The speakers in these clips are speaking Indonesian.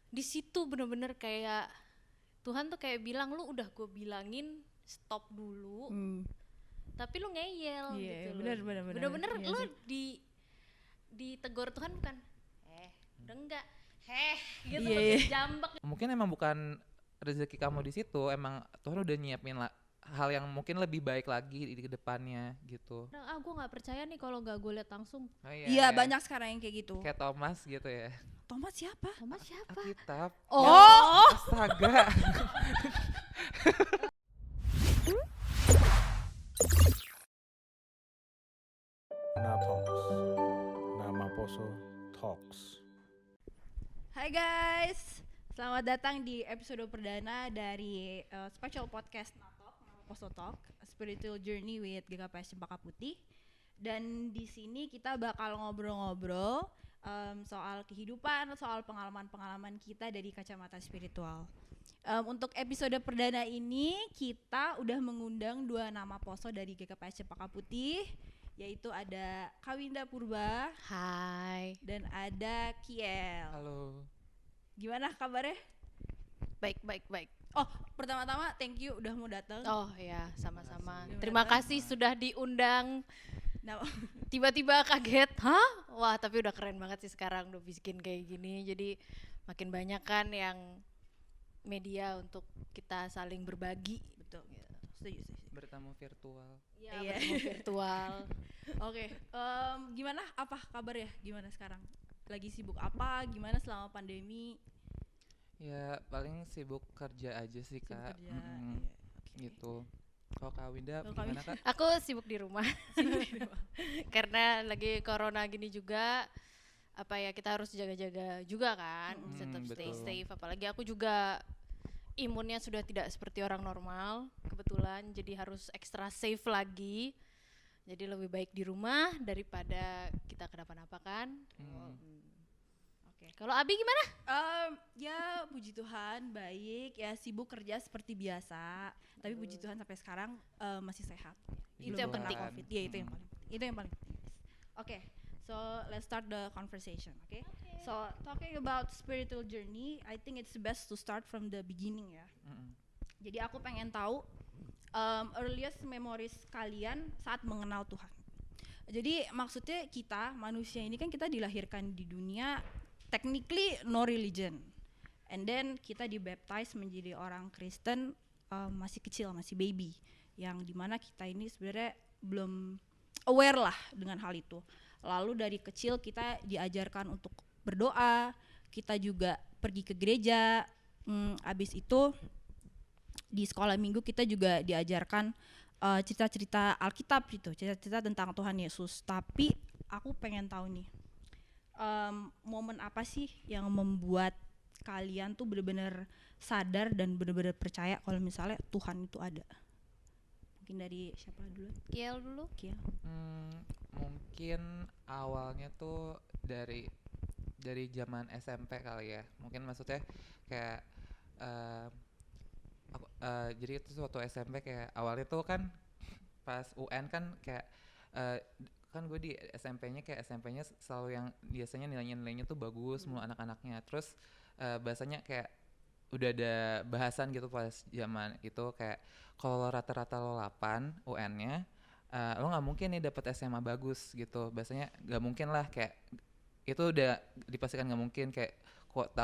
di situ bener-bener kayak Tuhan tuh kayak bilang, lu udah gue bilangin stop dulu, tapi lu ngeyel gitu loh. Bener-bener Iya lu sih. ditegur Tuhan bukan, udah enggak, gitu Iya, lebih iya. jambak. Mungkin emang bukan rezeki kamu di situ, emang Tuhan udah nyiapin lah hal yang mungkin lebih baik lagi di kedepannya gitu. Gue nggak percaya nih kalau nggak gue lihat langsung. Oh iya Iya, ya, banyak sekarang yang kayak gitu. kayak Thomas gitu ya. Thomas siapa? Thomas siapa? Alkitab. Oh. Astaga. Natalks. Nama Poso Talks. Hai guys, selamat datang di episode perdana dari special podcast Natalk, nama Poso Talk, A Spiritual Journey with GKPS Cempaka Putih. Dan di sini kita bakal ngobrol-ngobrol soal kehidupan, soal pengalaman-pengalaman kita dari kacamata spiritual. Untuk episode perdana ini kita udah mengundang 2 nama poso dari GKPS Cempaka Putih, yaitu ada Kawinda Purba Hai. dan ada Kiel. Halo. Gimana kabarnya? Baik. Oh, pertama-tama thank you udah mau datang. Oh ya, sama-sama. Terima Terima kasih. kasih sudah diundang. Nah, Tiba-tiba kaget, wah tapi udah keren banget sih sekarang udah bikin kayak gini. Jadi makin banyak kan yang media untuk kita saling berbagi. betul. Setuju. Bertamu virtual. Iya, bertemu virtual. Oke, gimana? Apa kabar ya? Gimana sekarang? Lagi sibuk apa? Gimana selama pandemi? Ya paling sibuk kerja aja sih Sibuk Kak. kerja. Mm-mm. Iya, oke. Gitu. Kalau Kak Winda Kalau Kak gimana Kak? Aku sibuk di rumah. Karena lagi corona gini juga, apa ya, kita harus jaga-jaga juga kan, tetap stay Betul. safe. Apalagi aku juga imunnya sudah tidak seperti orang normal kebetulan, jadi harus extra safe lagi. Jadi lebih baik di rumah daripada kita kenapa-napa kan. Oke. Kalau Abi gimana? Ya puji Tuhan baik, ya sibuk kerja seperti biasa. Tapi puji Tuhan sampai sekarang masih sehat. Itu Belum yang kena penting. COVID. Iya, itu yang paling penting. Itu yang paling penting. Oke. So let's start the conversation, okay? So talking about spiritual journey, I think it's best to start from the beginning ya. Mm-mm. Jadi aku pengen tahu earliest memories kalian saat mengenal Tuhan. Jadi maksudnya kita manusia ini kan kita dilahirkan di dunia technically no religion, and then kita dibaptize menjadi orang Kristen masih kecil, masih baby, yang dimana kita ini sebenarnya belum aware lah dengan hal itu. Lalu dari kecil kita diajarkan untuk berdoa, kita juga pergi ke gereja. Abis itu di sekolah minggu kita juga diajarkan cerita-cerita Alkitab gitu, cerita-cerita tentang Tuhan Yesus. Tapi aku pengen tahu nih, momen apa sih yang membuat kalian tuh benar-benar sadar dan benar-benar percaya kalau misalnya Tuhan itu ada? Mungkin dari siapa dulu? Kiel dulu. Kiel. Mungkin awalnya tuh dari zaman SMP kali ya. Mungkin maksudnya kayak jadi itu waktu SMP kayak awalnya tuh kan pas UN kan kayak kan gue di SMP-nya selalu yang biasanya nilainya tuh bagus mulu anak-anaknya. Terus bahasanya kayak udah ada bahasan gitu pas zaman itu kayak kalau rata-rata lo 8 UN-nya lo nggak mungkin nih dapet SMA bagus gitu. Biasanya nggak mungkin lah, kayak itu udah dipastikan nggak mungkin. Kayak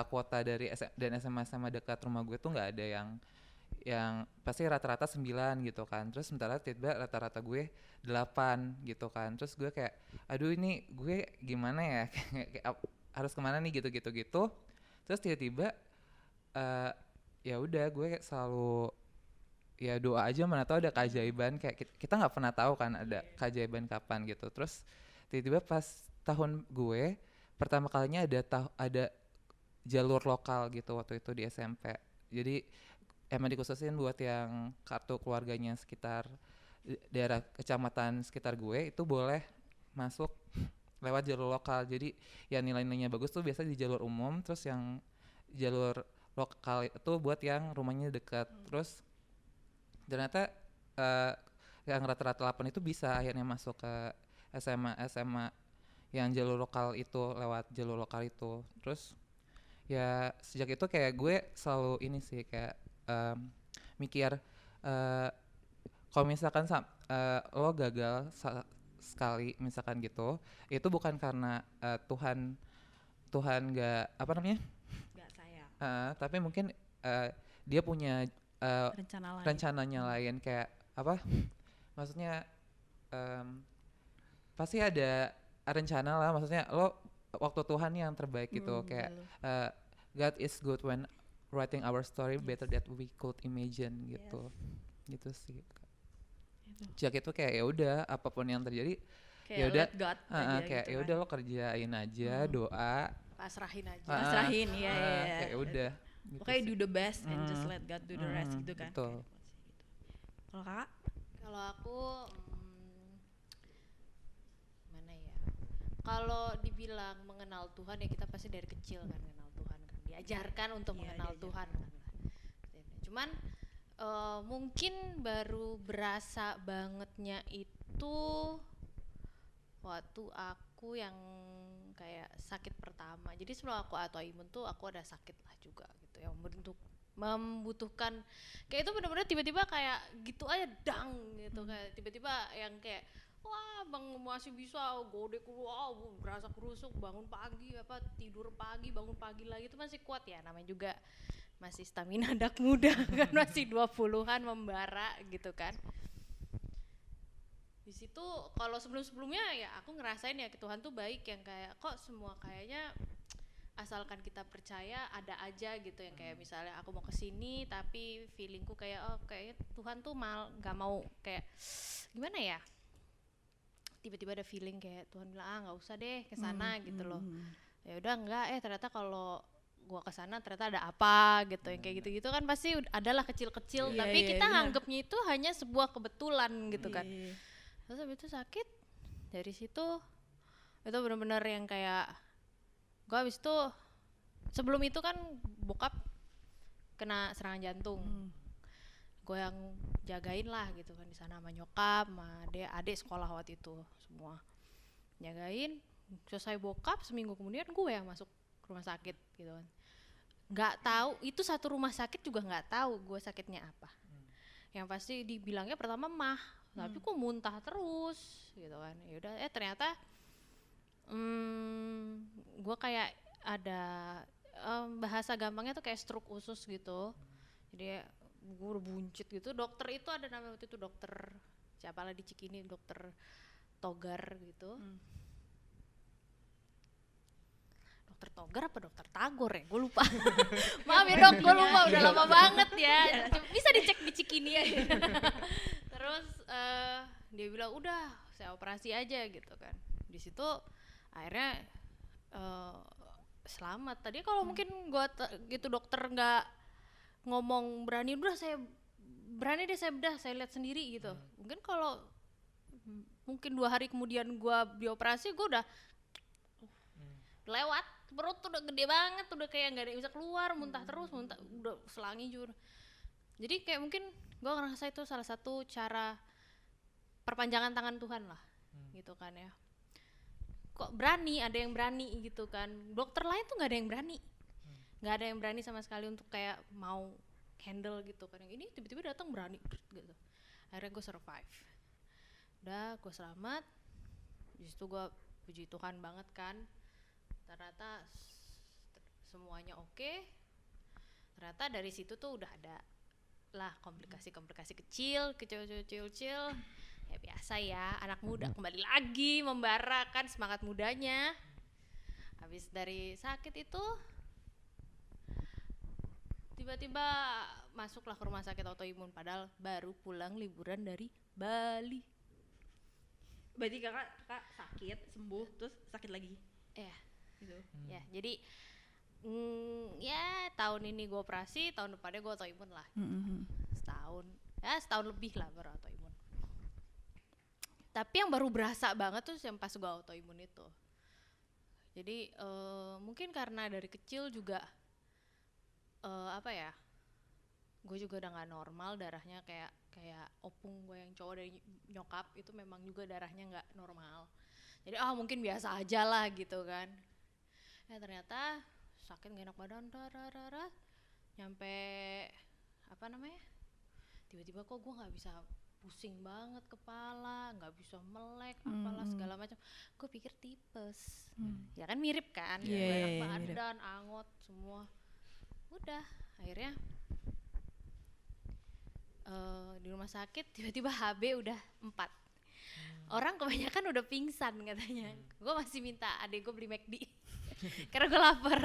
kuota dari dan SMA dekat rumah gue tuh nggak ada yang pasti rata-rata 9 gitu kan. Terus sementara tiba rata-rata gue 8 gitu kan. Terus gue kayak aduh ini gue gimana ya, kayak harus kemana nih gitu. Terus tiba-tiba ya udah gue selalu ya doa aja, mana tahu ada keajaiban. Kayak kita nggak pernah tahu kan ada keajaiban kapan gitu. Terus tiba-tiba pas tahun gue pertama kalinya ada jalur lokal gitu waktu itu di SMP. Jadi emang dikhususin buat yang kartu keluarganya sekitar daerah kecamatan sekitar gue itu boleh masuk lewat jalur lokal. Jadi yang nilai-nilainya bagus tuh biasa di jalur umum, terus yang jalur lokal itu buat yang rumahnya dekat. Terus ternyata yang rata-rata 8 itu bisa akhirnya masuk ke SMA yang jalur lokal itu, lewat jalur lokal itu. Terus ya sejak itu kayak gue selalu ini sih kayak mikir kalau misalkan lo gagal sekali misalkan gitu, itu bukan karena Tuhan nggak apa namanya, Nggak sayang. tapi mungkin dia punya Rencana lain. rencananya lain kayak apa? Maksudnya pasti ada rencana lah, maksudnya lo waktu Tuhan yang terbaik gitu kayak God is good when writing our story better than we could imagine gitu. Gitu sih. Sejak itu kayak ya udah apapun yang terjadi Kayak ya udah let God aja kayak gitu ya kan. udah lo kerjain aja, doa, Pasrahin aja. Pasrahin, iya. kayak ya udah. Gitu Pokoknya sih. do the best and just let God do the rest gitu kan. Betul. Kalau kakak? Kalau aku mana ya? Kalau dibilang mengenal Tuhan ya kita pasti dari kecil kan mengenal Tuhan kan. Diajarkan untuk mengenal Tuhan kan. Cuman mungkin baru berasa bangetnya itu waktu aku yang kayak sakit pertama. Jadi sebelum aku autoimun tuh aku ada sakit lah juga gitu yang membutuhkan kayak itu benar-benar tiba-tiba kayak gitu aja dang gitu kayak tiba-tiba yang kayak wah bang masih bisa godek wow berasa kerusuk bangun pagi apa tidur pagi bangun pagi lagi itu masih kuat ya namanya juga masih stamina anak muda kan masih 20-an membara gitu kan. Di situ kalau sebelum-sebelumnya ya aku ngerasain ya Tuhan tuh baik yang kayak kok semua kayaknya asalkan kita percaya ada aja gitu yang kayak misalnya aku mau kesini tapi feelingku kayak oh kayak Tuhan tuh nggak mau kayak gimana ya tiba-tiba ada feeling kayak Tuhan bilang nggak usah deh kesana gitu loh ya udah enggak ternyata kalau gua kesana ternyata ada apa gitu yang kayak gitu-gitu kan pasti adalah kecil-kecil tapi kita nganggapnya itu hanya sebuah kebetulan gitu kan. Terus habis itu sakit dari situ itu benar-benar yang kayak gue habis itu sebelum itu kan bokap kena serangan jantung gue yang jagain lah gitu kan di sana sama nyokap sama adik sekolah waktu itu semua jagain selesai bokap seminggu kemudian gue yang masuk rumah sakit gitu kan nggak tahu itu satu rumah sakit juga nggak tahu gue sakitnya apa yang pasti dibilangnya pertama mah tapi kok muntah terus gitu kan ya udah ternyata gue kayak ada bahasa gampangnya tuh kayak stroke usus gitu jadi gue udah buncit gitu dokter itu ada namanya waktu itu dokter siapa lah di Cikini dokter Togar gitu dokter Togar apa dokter Tagor ya gue lupa maaf ya dok gue lupa udah lama banget ya bisa dicek di Cikini ya terus dia bilang udah saya operasi aja gitu kan di situ akhirnya selamat tadi kalau mungkin gua gitu dokter nggak ngomong berani udah saya berani deh saya bedah saya lihat sendiri gitu mungkin kalau mungkin 2 hari kemudian gua dioperasi gua udah lewat perut tuh udah gede banget udah kayak nggak ada yang bisa keluar muntah terus muntah udah selangi jur jadi kayak mungkin gua ngerasa itu salah satu cara perpanjangan tangan Tuhan lah gitu kan ya kok berani ada yang berani gitu kan dokter lain tuh nggak ada yang berani nggak ada yang berani sama sekali untuk kayak mau handle gitu kan yang ini tiba-tiba datang berani gitu akhirnya gue survive udah gue selamat di situ gue puji Tuhan banget kan ternyata semuanya oke ternyata dari situ tuh udah ada lah komplikasi kecil ya biasa ya anak muda kembali lagi membara kan semangat mudanya habis dari sakit itu tiba-tiba masuklah ke rumah sakit autoimun padahal baru pulang liburan dari Bali. Berarti kakak sakit sembuh terus sakit lagi gitu ya jadi ya tahun ini gue operasi tahun depannya gue autoimun lah setahun lebih lah baru autoimun. Tapi yang baru berasa banget tuh yang pas gue autoimun itu. Jadi mungkin karena dari kecil juga apa ya? Gue juga udah nggak normal darahnya kayak opung gue yang cowok dari nyokap itu memang juga darahnya nggak normal. Jadi mungkin biasa aja lah gitu kan. Ternyata sakit gak enak badan, nyampe apa namanya, tiba-tiba kok gue nggak bisa, pusing banget kepala, nggak bisa melek, apalah segala macam. Gue pikir tipes, ya kan mirip kan, Iya, enak mirip. badan, angot semua. Udah, akhirnya di rumah sakit tiba-tiba HB udah 4. Orang kebanyakan udah pingsan katanya. Gue masih minta adek gue beli McD karena gue lapar.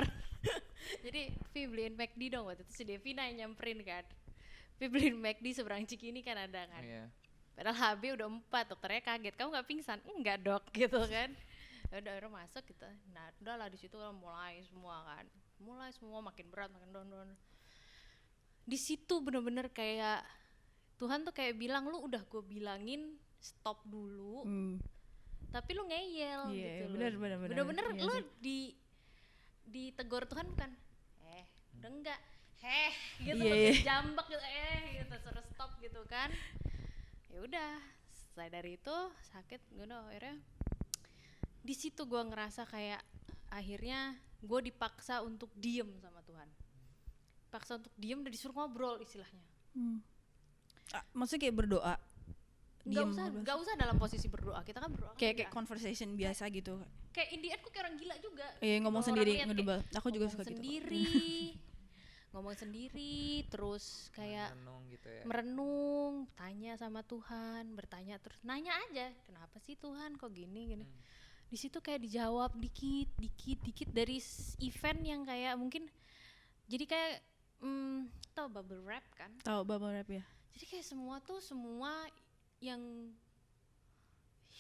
Jadi Vi beliin McD dong, waktu itu si Devina yang nyamperin kan. Vi beliin McD seberang Cikini kan ada kan. Padahal HB udah 4, dokternya kaget, kamu nggak pingsan? Enggak dok, gitu kan. Udah akhirnya masuk gitu. Nah udahlah di situ mulai semua makin berat, makin down. Di situ bener-bener kayak Tuhan tuh kayak bilang, lu udah gue bilangin stop dulu, tapi lu ngeyel gitu loh. Bener-bener Iya lu sih. ditegur Tuhan bukan udah enggak gitu, Iya, kayak iya. jambak gitu, gitu suruh stop gitu kan. Ya udah, selesai dari itu sakit udah, akhirnya di situ gue ngerasa kayak akhirnya gue dipaksa untuk diem sama Tuhan, paksa untuk diem dan disuruh ngobrol istilahnya. Maksudnya kayak berdoa. Nggak usah dalam posisi berdoa, kita kan berdoa Kayak conversation biasa gitu. kayak in the end kok kayak orang gila juga. Ngomong Kalau sendiri, orang lihat ngedebal. Aku juga ngomong suka gitu. ngomong sendiri, terus kayak merenung gitu ya. merenung, tanya sama Tuhan, bertanya terus, nanya aja, kenapa sih Tuhan kok gini. Di situ kayak dijawab dikit dari event yang kayak mungkin jadi kayak tau bubble wrap kan? Tahu bubble wrap ya? Jadi kayak semua yang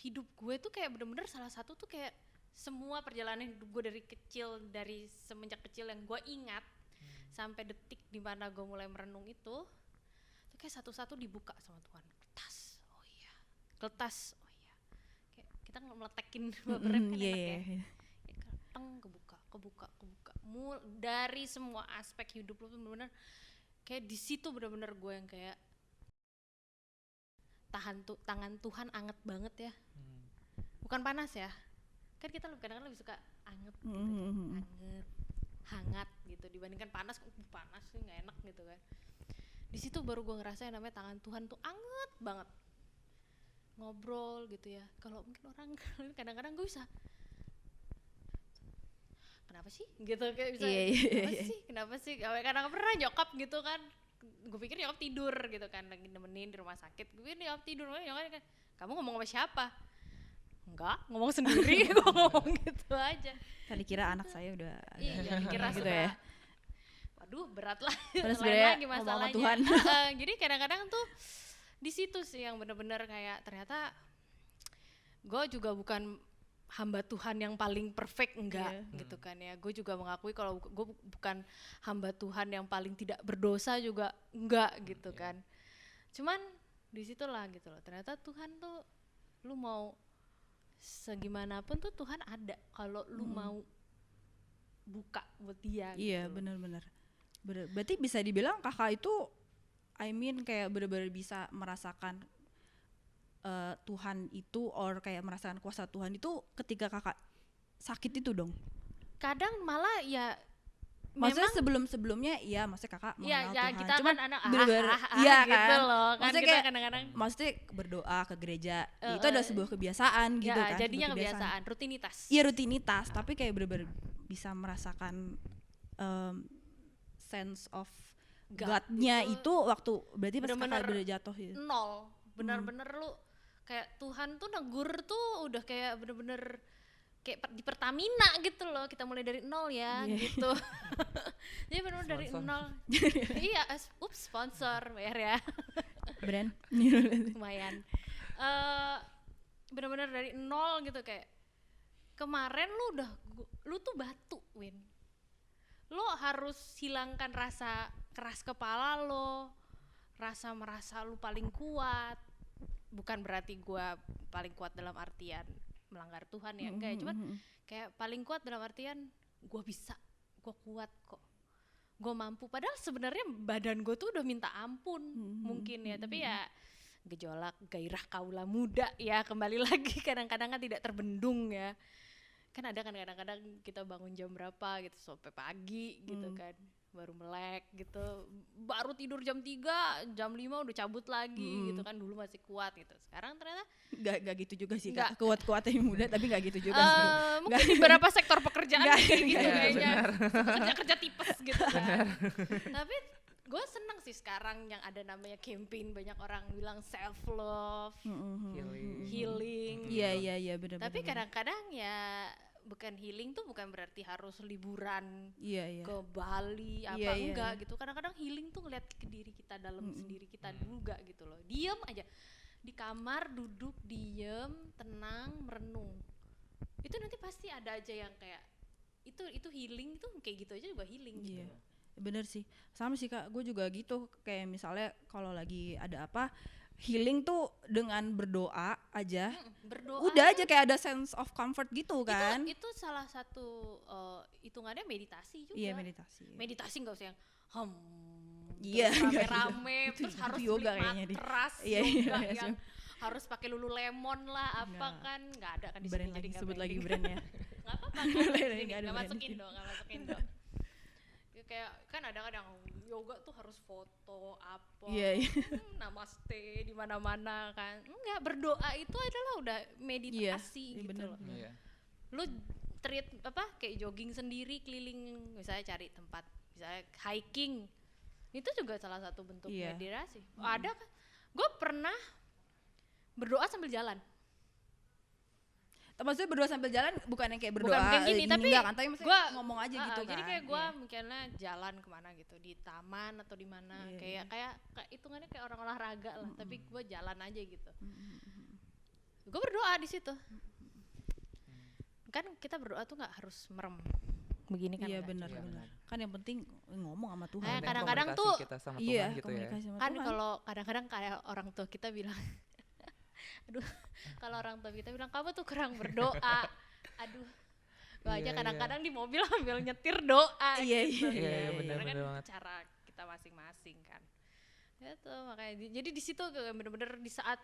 hidup gue tuh kayak bener-bener salah satu tuh kayak semua perjalanan hidup gue dari semenjak kecil yang gue ingat sampai detik dimana gue mulai merenung itu kayak satu-satu dibuka sama Tuhan. Kertas, oh iya. Kayak kita meletekin bubble wrap kan enak ya. Kayak keteng, kebuka. Dari semua aspek hidup lo tuh bener-bener kayak di situ bener-bener gue yang kayak tangan Tuhan anget banget ya. Bukan panas ya. Kan kita kadang-kadang lebih suka anget gitu. Hangat gitu dibandingkan panas. Panas sih nggak enak gitu kan. Di situ baru gue ngerasain namanya tangan Tuhan tuh anget banget. Ngobrol gitu ya. Kalau mungkin orang kadang-kadang gue bisa, kenapa sih gitu, kayak bisa kenapa sih kadang pernah nyokap gitu kan, gue pikir nyokap tidur gitu kan, lagi nemenin di rumah sakit, gue pikir nyokap tidur, nyokap kan, kamu ngomong sama siapa? Enggak, ngomong sendiri. Gue ngomong gitu aja. Tadi kira anak saya udah Iya, dikira gitu sudah, ya. waduh berat lah. Padahal Lain sebenarnya lagi ngomong sama masalahnya. Tuhan. Jadi kadang-kadang tuh di situ sih yang benar-benar kayak ternyata gue juga bukan hamba Tuhan yang paling perfect, enggak gitu kan ya. Gue juga mengakui kalau gue bukan hamba Tuhan yang paling tidak berdosa juga enggak gitu kan. Cuman disitulah gitu loh, ternyata Tuhan tuh lu mau segimanapun tuh Tuhan ada kalau lu mau buka buat dia. Iya, gitu. benar-benar. Berarti bisa dibilang kakak itu kayak benar-benar bisa merasakan Tuhan itu, or kayak merasakan kuasa Tuhan itu ketika kakak sakit itu dong. Kadang malah ya Maksudnya memang sebelumnya iya, maksudnya kakak mengenal ya Tuhan. kita Cuman kan anak bener-bener iya gitu kan loh kan, maksudnya kita kayak kadang-kadang maksudnya berdoa ke gereja itu adalah sebuah kebiasaan gitu ya, kan. jadinya sebuah kebiasaan, rutinitas. Iya, rutinitas, tapi kayak bener-bener bisa merasakan sense of God-nya itu waktu berarti pas bener-bener kakak bener jatuh gitu. nol, benar-benar lu kayak Tuhan tuh negur tuh udah kayak bener-bener kayak di Pertamina gitu loh, kita mulai dari nol ya gitu. Jadi benar-benar dari nol. Iya, sponsor bayar ya. Brand. Lumayan. Benar-benar dari nol gitu, kayak kemarin lu tuh batu, Win. Lo harus hilangkan rasa keras kepala lo, rasa merasa lu paling kuat. Bukan berarti gua paling kuat dalam artian melanggar Tuhan ya, enggak ya, cuman kayak paling kuat dalam artian gua bisa, gua kuat kok, gua mampu. Padahal sebenarnya badan gua tuh udah minta ampun mungkin ya, tapi ya gejolak gairah kaula muda ya, kembali lagi kadang-kadang kan tidak terbendung ya. kan ada kan kadang-kadang kita bangun jam berapa gitu sampai pagi gitu kan, baru melek gitu, baru tidur jam 3, jam 5 udah cabut lagi gitu kan, dulu masih kuat gitu. Sekarang ternyata Gak gitu juga sih Nggak. Kak, kuat-kuatnya muda tapi gak gitu juga sih. mungkin di beberapa sektor pekerjaan Nggak, kayak gitu nggak, kayaknya, kerja tipes gitu kan. Tapi gue seneng sih sekarang yang ada namanya campaign, banyak orang bilang self love, healing. Iya benar. Tapi kadang-kadang ya bukan healing tuh bukan berarti harus liburan iya. ke Bali apa Iya, iya, enggak iya. gitu. Kadang-kadang healing tuh ngeliat ke diri kita dalam sendiri kita juga gitu loh. Diem aja di kamar, duduk diem, tenang, merenung. Itu nanti pasti ada aja yang kayak itu healing tuh kayak gitu aja juga healing gitu. Iya. Bener sih, sama sih Kak, gue juga gitu. Kayak misalnya kalau lagi ada apa, healing tuh dengan berdoa aja. Berdoa Udah aja kayak ada sense of comfort gitu kan. itu salah satu hitungannya meditasi juga. Iya meditasi. Meditasi nggak usah yang Iya, terus nggak rame-rame gitu. terus Itu harus yoga beli kayaknya deh. matras Iya, yoga iya, yang harus pakai Lululemon lah apa Nggak. kan nggak ada kan di Brand sini, jadi lagi, nggak sebut lagi branding. brandnya. Nggak apa-apa Nggak kan, ada nggak brand masuk di sini. Indo, nggak masuk Indo. Ya, kayak kan ada kadang yoga tuh harus foto apa, Iya. namaste di mana-mana kan. Enggak, berdoa itu adalah udah meditasi iya, gitu bener. loh. Iya. Lu treat apa kayak jogging sendiri keliling, misalnya cari tempat misalnya hiking, itu juga salah satu bentuk Iya. meditasi. Ada kan, gue pernah berdoa sambil jalan. Maksudnya berdoa sambil jalan bukan yang kayak berdoa Bukan kayak gini, tapi enggak kan, tapi maksudnya gua- ngomong aja gitu kan. Jadi kayak gue Iya. misalnya jalan kemana gitu, di taman atau di mana, Iya, kayak hitungannya kayak orang olahraga lah, tapi gue jalan aja gitu. Gue berdoa di situ. Kan kita berdoa tuh nggak harus merem begini kan. Iya nggak. benar. Kan yang penting ngomong sama Tuhan. Nah, Dan kadang-kadang komunikasi tuh- kita sama Iya, Tuhan gitu ya. komunikasi sama Kan Tuhan. kalau kadang-kadang kayak orang tua kita bilang aduh, kalau orang tua kita bilang kamu tuh kurang berdoa. Aduh, gue aja Iya, kadang-kadang di mobil ambil nyetir doa Iya, gitu. Iya, Karena benar-benar kan banget. cara kita masing-masing kan. Itu makanya jadi di situ kayak bener-bener di saat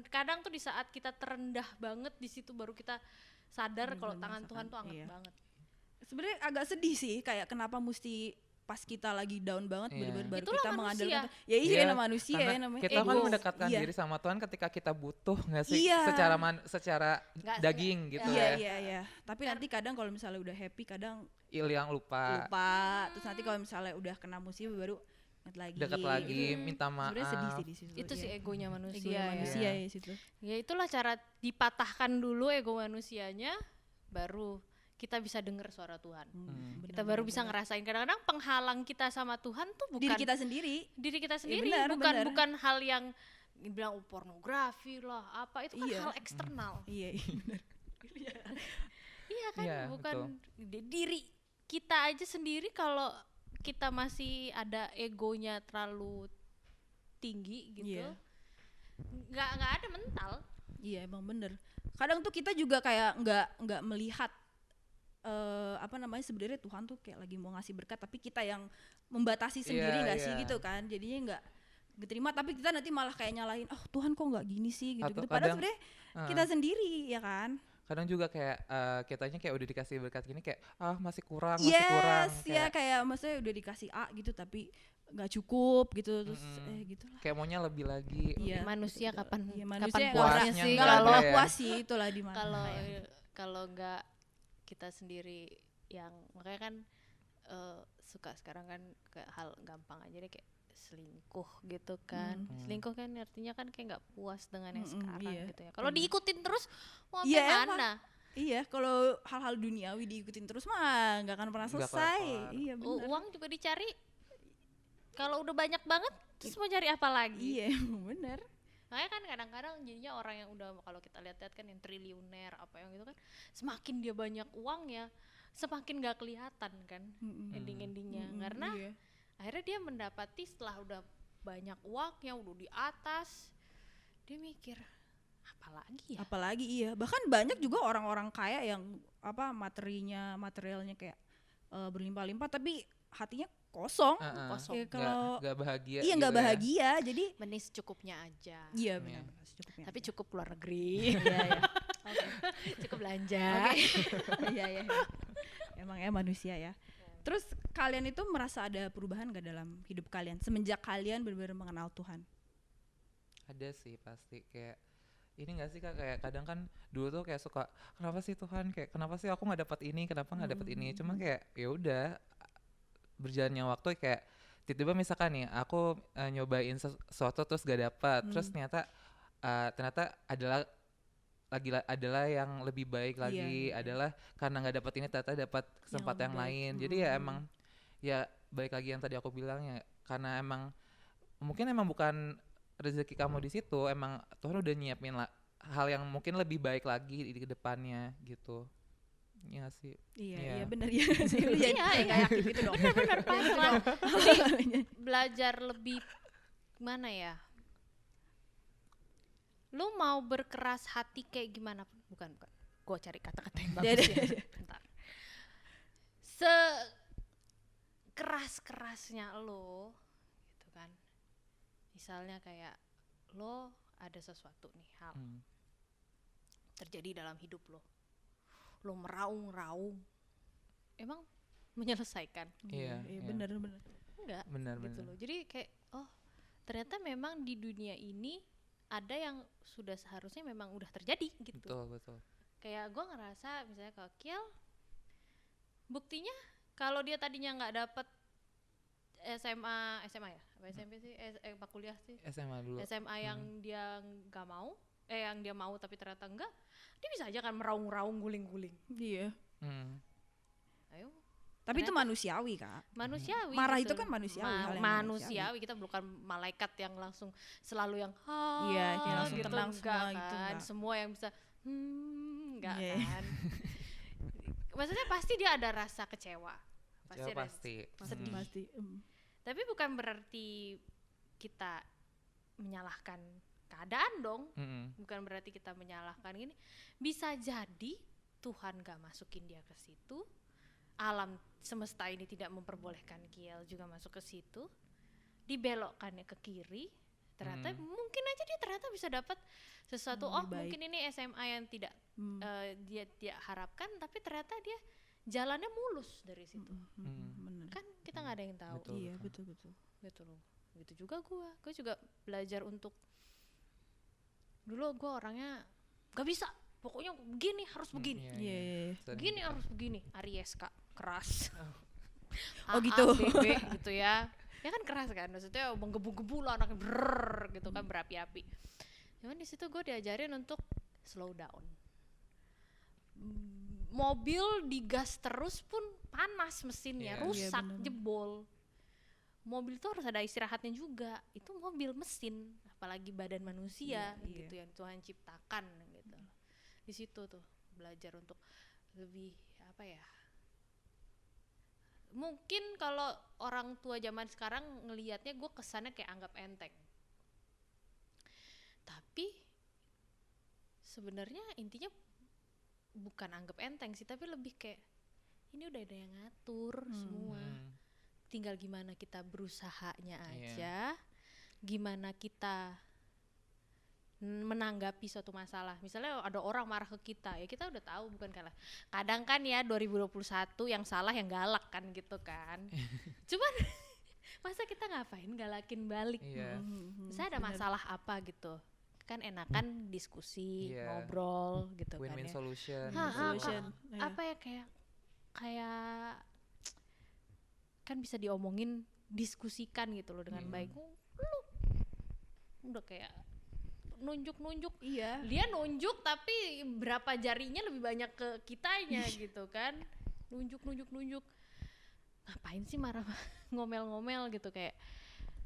kadang tuh di saat kita terendah banget, di situ baru kita sadar kalau Bener-bener tangan Tuhan merasakan, tuh hangat iya. banget. Sebenarnya agak sedih sih, kayak kenapa mesti pas kita lagi down banget Iya. bener-bener baru Itulah kita manusia. mengandalkan. Ya iya Iya, manusia Karena ya namanya. kita kan ego. mendekatkan Iya. diri sama Tuhan ketika kita butuh nggak sih? Iya. Secara Nggak- daging gitu Iya ya. iya. Tapi nanti kadang kalau misalnya udah happy kadang Hilang lupa. lupa. Terus nanti kalau misalnya udah kena musibah baru ingat lagi. Dekat lagi, minta maaf. Sebenarnya sedih sih di situ. Itu iya. sih egonya manusia, Egonya ya. manusia ya situ. Ya itulah cara dipatahkan dulu ego manusianya, baru kita bisa dengar suara Tuhan. Kita baru bisa ngerasain. Kadang-kadang penghalang kita sama Tuhan tuh bukan diri kita sendiri. diri kita sendiri, benar, benar. bukan hal yang dibilang pornografi lah apa, itu kan Iya. hal eksternal. Iya benar. Iya kan, Iya, bukan diri kita aja sendiri. Kalau kita masih ada egonya terlalu tinggi gitu, Iya. nggak ada mental. Iya emang bener. Kadang tuh kita juga kayak nggak melihat apa namanya sebenarnya Tuhan tuh kayak lagi mau ngasih berkat tapi kita yang membatasi sendiri Iya, nggak sih iya. gitu kan, jadinya nggak diterima tapi kita nanti malah kayak nyalahin Tuhan kok nggak gini sih gitu, Atau padahal kadang, sebenarnya kita sendiri ya kan. Kadang juga kayak kitanya kayak udah dikasih berkat gini kayak masih kurang, masih kurang. Yes ya kayak maksudnya udah dikasih A gitu tapi nggak cukup gitu terus gitu lah. kayak maunya lebih lagi. Iya. Manusia kapan Iya, kapan manusia puasnya puasnya sih nggak kalau ada nggak ya. puas sih itulah di mana. kalau nggak kita sendiri yang makanya kan suka sekarang kan kayak hal gampang aja deh kayak selingkuh gitu kan. Selingkuh kan artinya kan kayak nggak puas dengan yang sekarang iya. gitu ya. Kalau diikutin terus mau Iya, sampai emang. mana? Iya, kalau hal-hal duniawi diikutin terus mah nggak akan pernah Nggak selesai. kelar-kelar. Iya benar. Uang juga dicari. Kalau udah banyak banget terus mau cari apa lagi? Iya benar. Makanya kan kadang-kadang jadinya orang yang udah kalau kita lihat-lihat kan yang triliuner apa yang gitu kan, semakin dia banyak uangnya semakin gak kelihatan kan ending-endingnya, karena Iya. akhirnya dia mendapati setelah udah banyak uangnya udah di atas, dia mikir apalagi ya. Apalagi iya, bahkan banyak juga orang-orang kaya yang apa materialnya kayak berlimpah-limpah tapi hatinya kosong. Kosong. Ya, kalau Nggak bahagia. iya nggak gitu ya. bahagia, jadi Menis cukupnya aja. iya benar secukupnya. Tapi cukup luar negeri. iya, iya. Cukup belanja. Iya iya. Emang ya manusia ya. Terus kalian itu merasa ada perubahan gak dalam hidup kalian semenjak kalian benar-benar mengenal Tuhan? Ada sih pasti, kayak ini gak sih Kak, kayak kadang kan dulu tuh kayak suka kenapa sih Tuhan, kayak kenapa sih aku nggak dapat ini, kenapa nggak dapat ini, cuman kayak ya udah berjalannya waktu kayak tiba-tiba misalkan nih aku nyobain sesuatu terus gak dapat, terus ternyata adalah yang lebih baik lagi, Iya. adalah karena nggak dapat ini ternyata dapat kesempatan yang lebih baik. lain. Jadi ya emang ya balik lagi yang tadi aku bilang ya, karena emang mungkin emang bukan rezeki kamu di situ, emang Tuhan udah nyiapin hal yang mungkin lebih baik lagi di depannya gitu. Iya sih. Iya, Iya. iya benar ya. Lu jadi Iya, kayak iya. nggak yakin gitu dong. Benar pas lah. Jadi belajar lebih gimana ya? Lu mau berkeras hati kayak gimana? Bukan. Gua cari kata-kata yang bagus ya. Bentar. Sekeras-kerasnya lo gitu kan. Misalnya kayak lo ada sesuatu nih hal terjadi dalam hidup lo meraung-raung, emang menyelesaikan? Iya. Iya iya. benar. Enggak Benar gitu benar. loh. Jadi kayak ternyata memang di dunia ini ada yang sudah seharusnya memang udah terjadi gitu. Betul. Kayak gue ngerasa misalnya ke Kiel, buktinya kalau dia tadinya nggak dapet SMA ya, apa SMP sih, apa kuliah sih, SMA dulu. SMA yang dia nggak mau, yang dia mau tapi ternyata enggak, dia bisa aja kan meraung-raung, guling-guling. Iya. Ayo, Tapi itu Ternyata- manusiawi, Kak. manusiawi. Marah gitu. itu kan manusiawi, hal yang Manusiawi. Kita bukan malaikat yang langsung selalu yang Iya, kayak langsung gitu, tenang enggak semua kan. gitu, enggak. Semua yang bisa enggak Iya. kan. Maksudnya pasti dia ada rasa kecewa. Kecewa ada pasti. sedih. Pasti. Tapi bukan berarti kita menyalahkan keadaan dong. Bukan berarti kita menyalahkan ini. Bisa jadi Tuhan gak masukin dia ke situ. Alam semesta ini tidak memperbolehkan Kiel juga masuk ke situ. Dibelokkannya ke kiri. Ternyata mungkin aja dia ternyata bisa dapat sesuatu. Lebih baik. Mungkin ini SMA yang tidak dia tidak harapkan, tapi ternyata dia jalannya mulus dari situ. Benar. Kan kita nggak ada yang tahu. Betul. Iya, betul. Gitu loh. Gitu juga gue juga belajar untuk dulu gue orangnya gak bisa, pokoknya begini harus begini, Iya. begini harus begini. Aries Kak, keras. Oh, A, gitu. A, B, B gitu ya. Ya kan keras kan, maksudnya menggebu-gebu lah anaknya brrrr gitu kan, berapi-api. Cuman di situ gue diajarin untuk slow down. Mobil digas terus pun panas mesinnya, Iya. rusak, Iya, bener. jebol. Mobil tuh harus ada istirahatnya juga. Itu mobil mesin, apalagi badan manusia Iya, iya. gitu yang Tuhan ciptakan gitu. Di situ tuh belajar untuk lebih apa ya? Mungkin kalau orang tua zaman sekarang ngelihatnya gue kesannya kayak anggap enteng. Tapi sebenarnya intinya bukan anggap enteng sih, tapi lebih kayak ini udah ada yang ngatur semua. Tinggal gimana kita berusahanya aja, gimana kita menanggapi suatu masalah. Misalnya ada orang marah ke kita, ya kita udah tahu bukan kalah. Kadang kan ya 2021 yang salah yang galak kan gitu kan. Cuman masa kita ngapain galakin balik? Iya. Misalnya ada masalah apa gitu, kan enakan diskusi, Iya. ngobrol gitu Win-win kan ya. solution. Ha, gitu. Solution. Iya. Apa ya kayak kan bisa diomongin, diskusikan gitu loh dengan baik. Lu udah kayak nunjuk-nunjuk, Iya. dia nunjuk tapi berapa jarinya lebih banyak ke kitanya gitu kan, nunjuk ngapain sih marah ngomel-ngomel gitu, kayak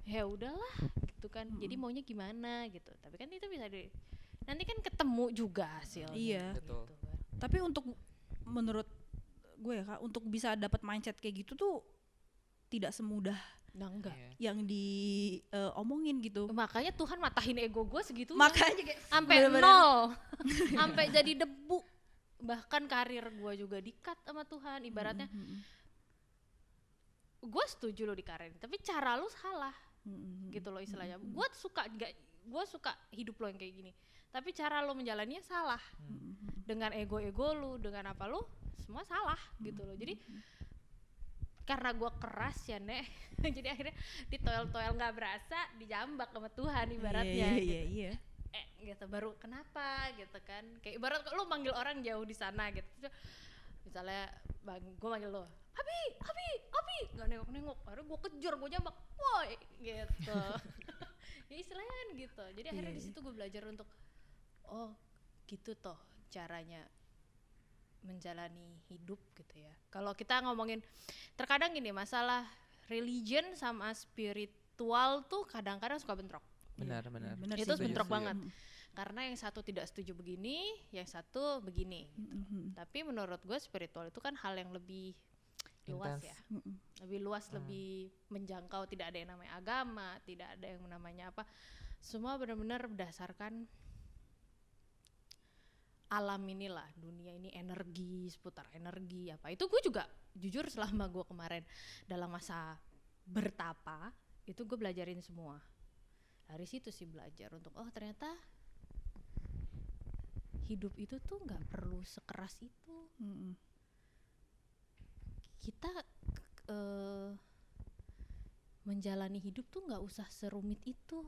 ya udahlah gitu kan. Jadi maunya gimana gitu, tapi kan itu bisa nanti kan ketemu juga hasilnya. Iya. Betul. gitu kan. Tapi untuk menurut gue ya, Kak, untuk bisa dapat mindset kayak gitu tuh tidak semudah Nah enggak, Iya. yang diomongin gitu. makanya Tuhan matahin ego gue segitu Makanya kayak sampai bener-bener- nol, sampai jadi debu. Bahkan karir gue juga di-cut sama Tuhan. Ibaratnya gue setuju lo di karir, tapi cara lo salah gitu loh istilahnya. Gue suka gue suka hidup lo yang kayak gini, tapi cara lo menjalaninya salah, Hmm. dengan ego lu, dengan apa lo, semua salah gitu loh. Jadi karena gue keras ya Nek, jadi akhirnya ditoel-toel nggak berasa, dijambak sama Tuhan ibaratnya. Iya. Gitu baru kenapa gitu kan, kayak ibarat lo manggil orang jauh di sana gitu, terus misalnya gue manggil lo Abi nggak nengok, akhirnya gue kejar, gue jambak, woi gitu. Ya istilahnya kan gitu. Jadi akhirnya di situ gue belajar untuk oh gitu toh caranya menjalani hidup gitu ya. Kalau kita ngomongin terkadang gini, masalah religion sama spiritual tuh kadang-kadang suka bentrok. Benar. Itu Setuju, bentrok setuju. banget. Karena yang satu tidak setuju begini, yang satu begini. Tapi menurut gue spiritual itu kan hal yang lebih luas Intens. ya. Lebih luas, lebih menjangkau, tidak ada yang namanya agama, tidak ada yang namanya apa. Semua benar-benar berdasarkan alam inilah, dunia ini energi, seputar energi apa. Itu gue juga jujur selama gue kemarin dalam masa bertapa, itu gue belajarin semua. Dari situ sih belajar untuk oh ternyata hidup itu tuh nggak perlu sekeras itu. Kita menjalani hidup tuh nggak usah serumit itu.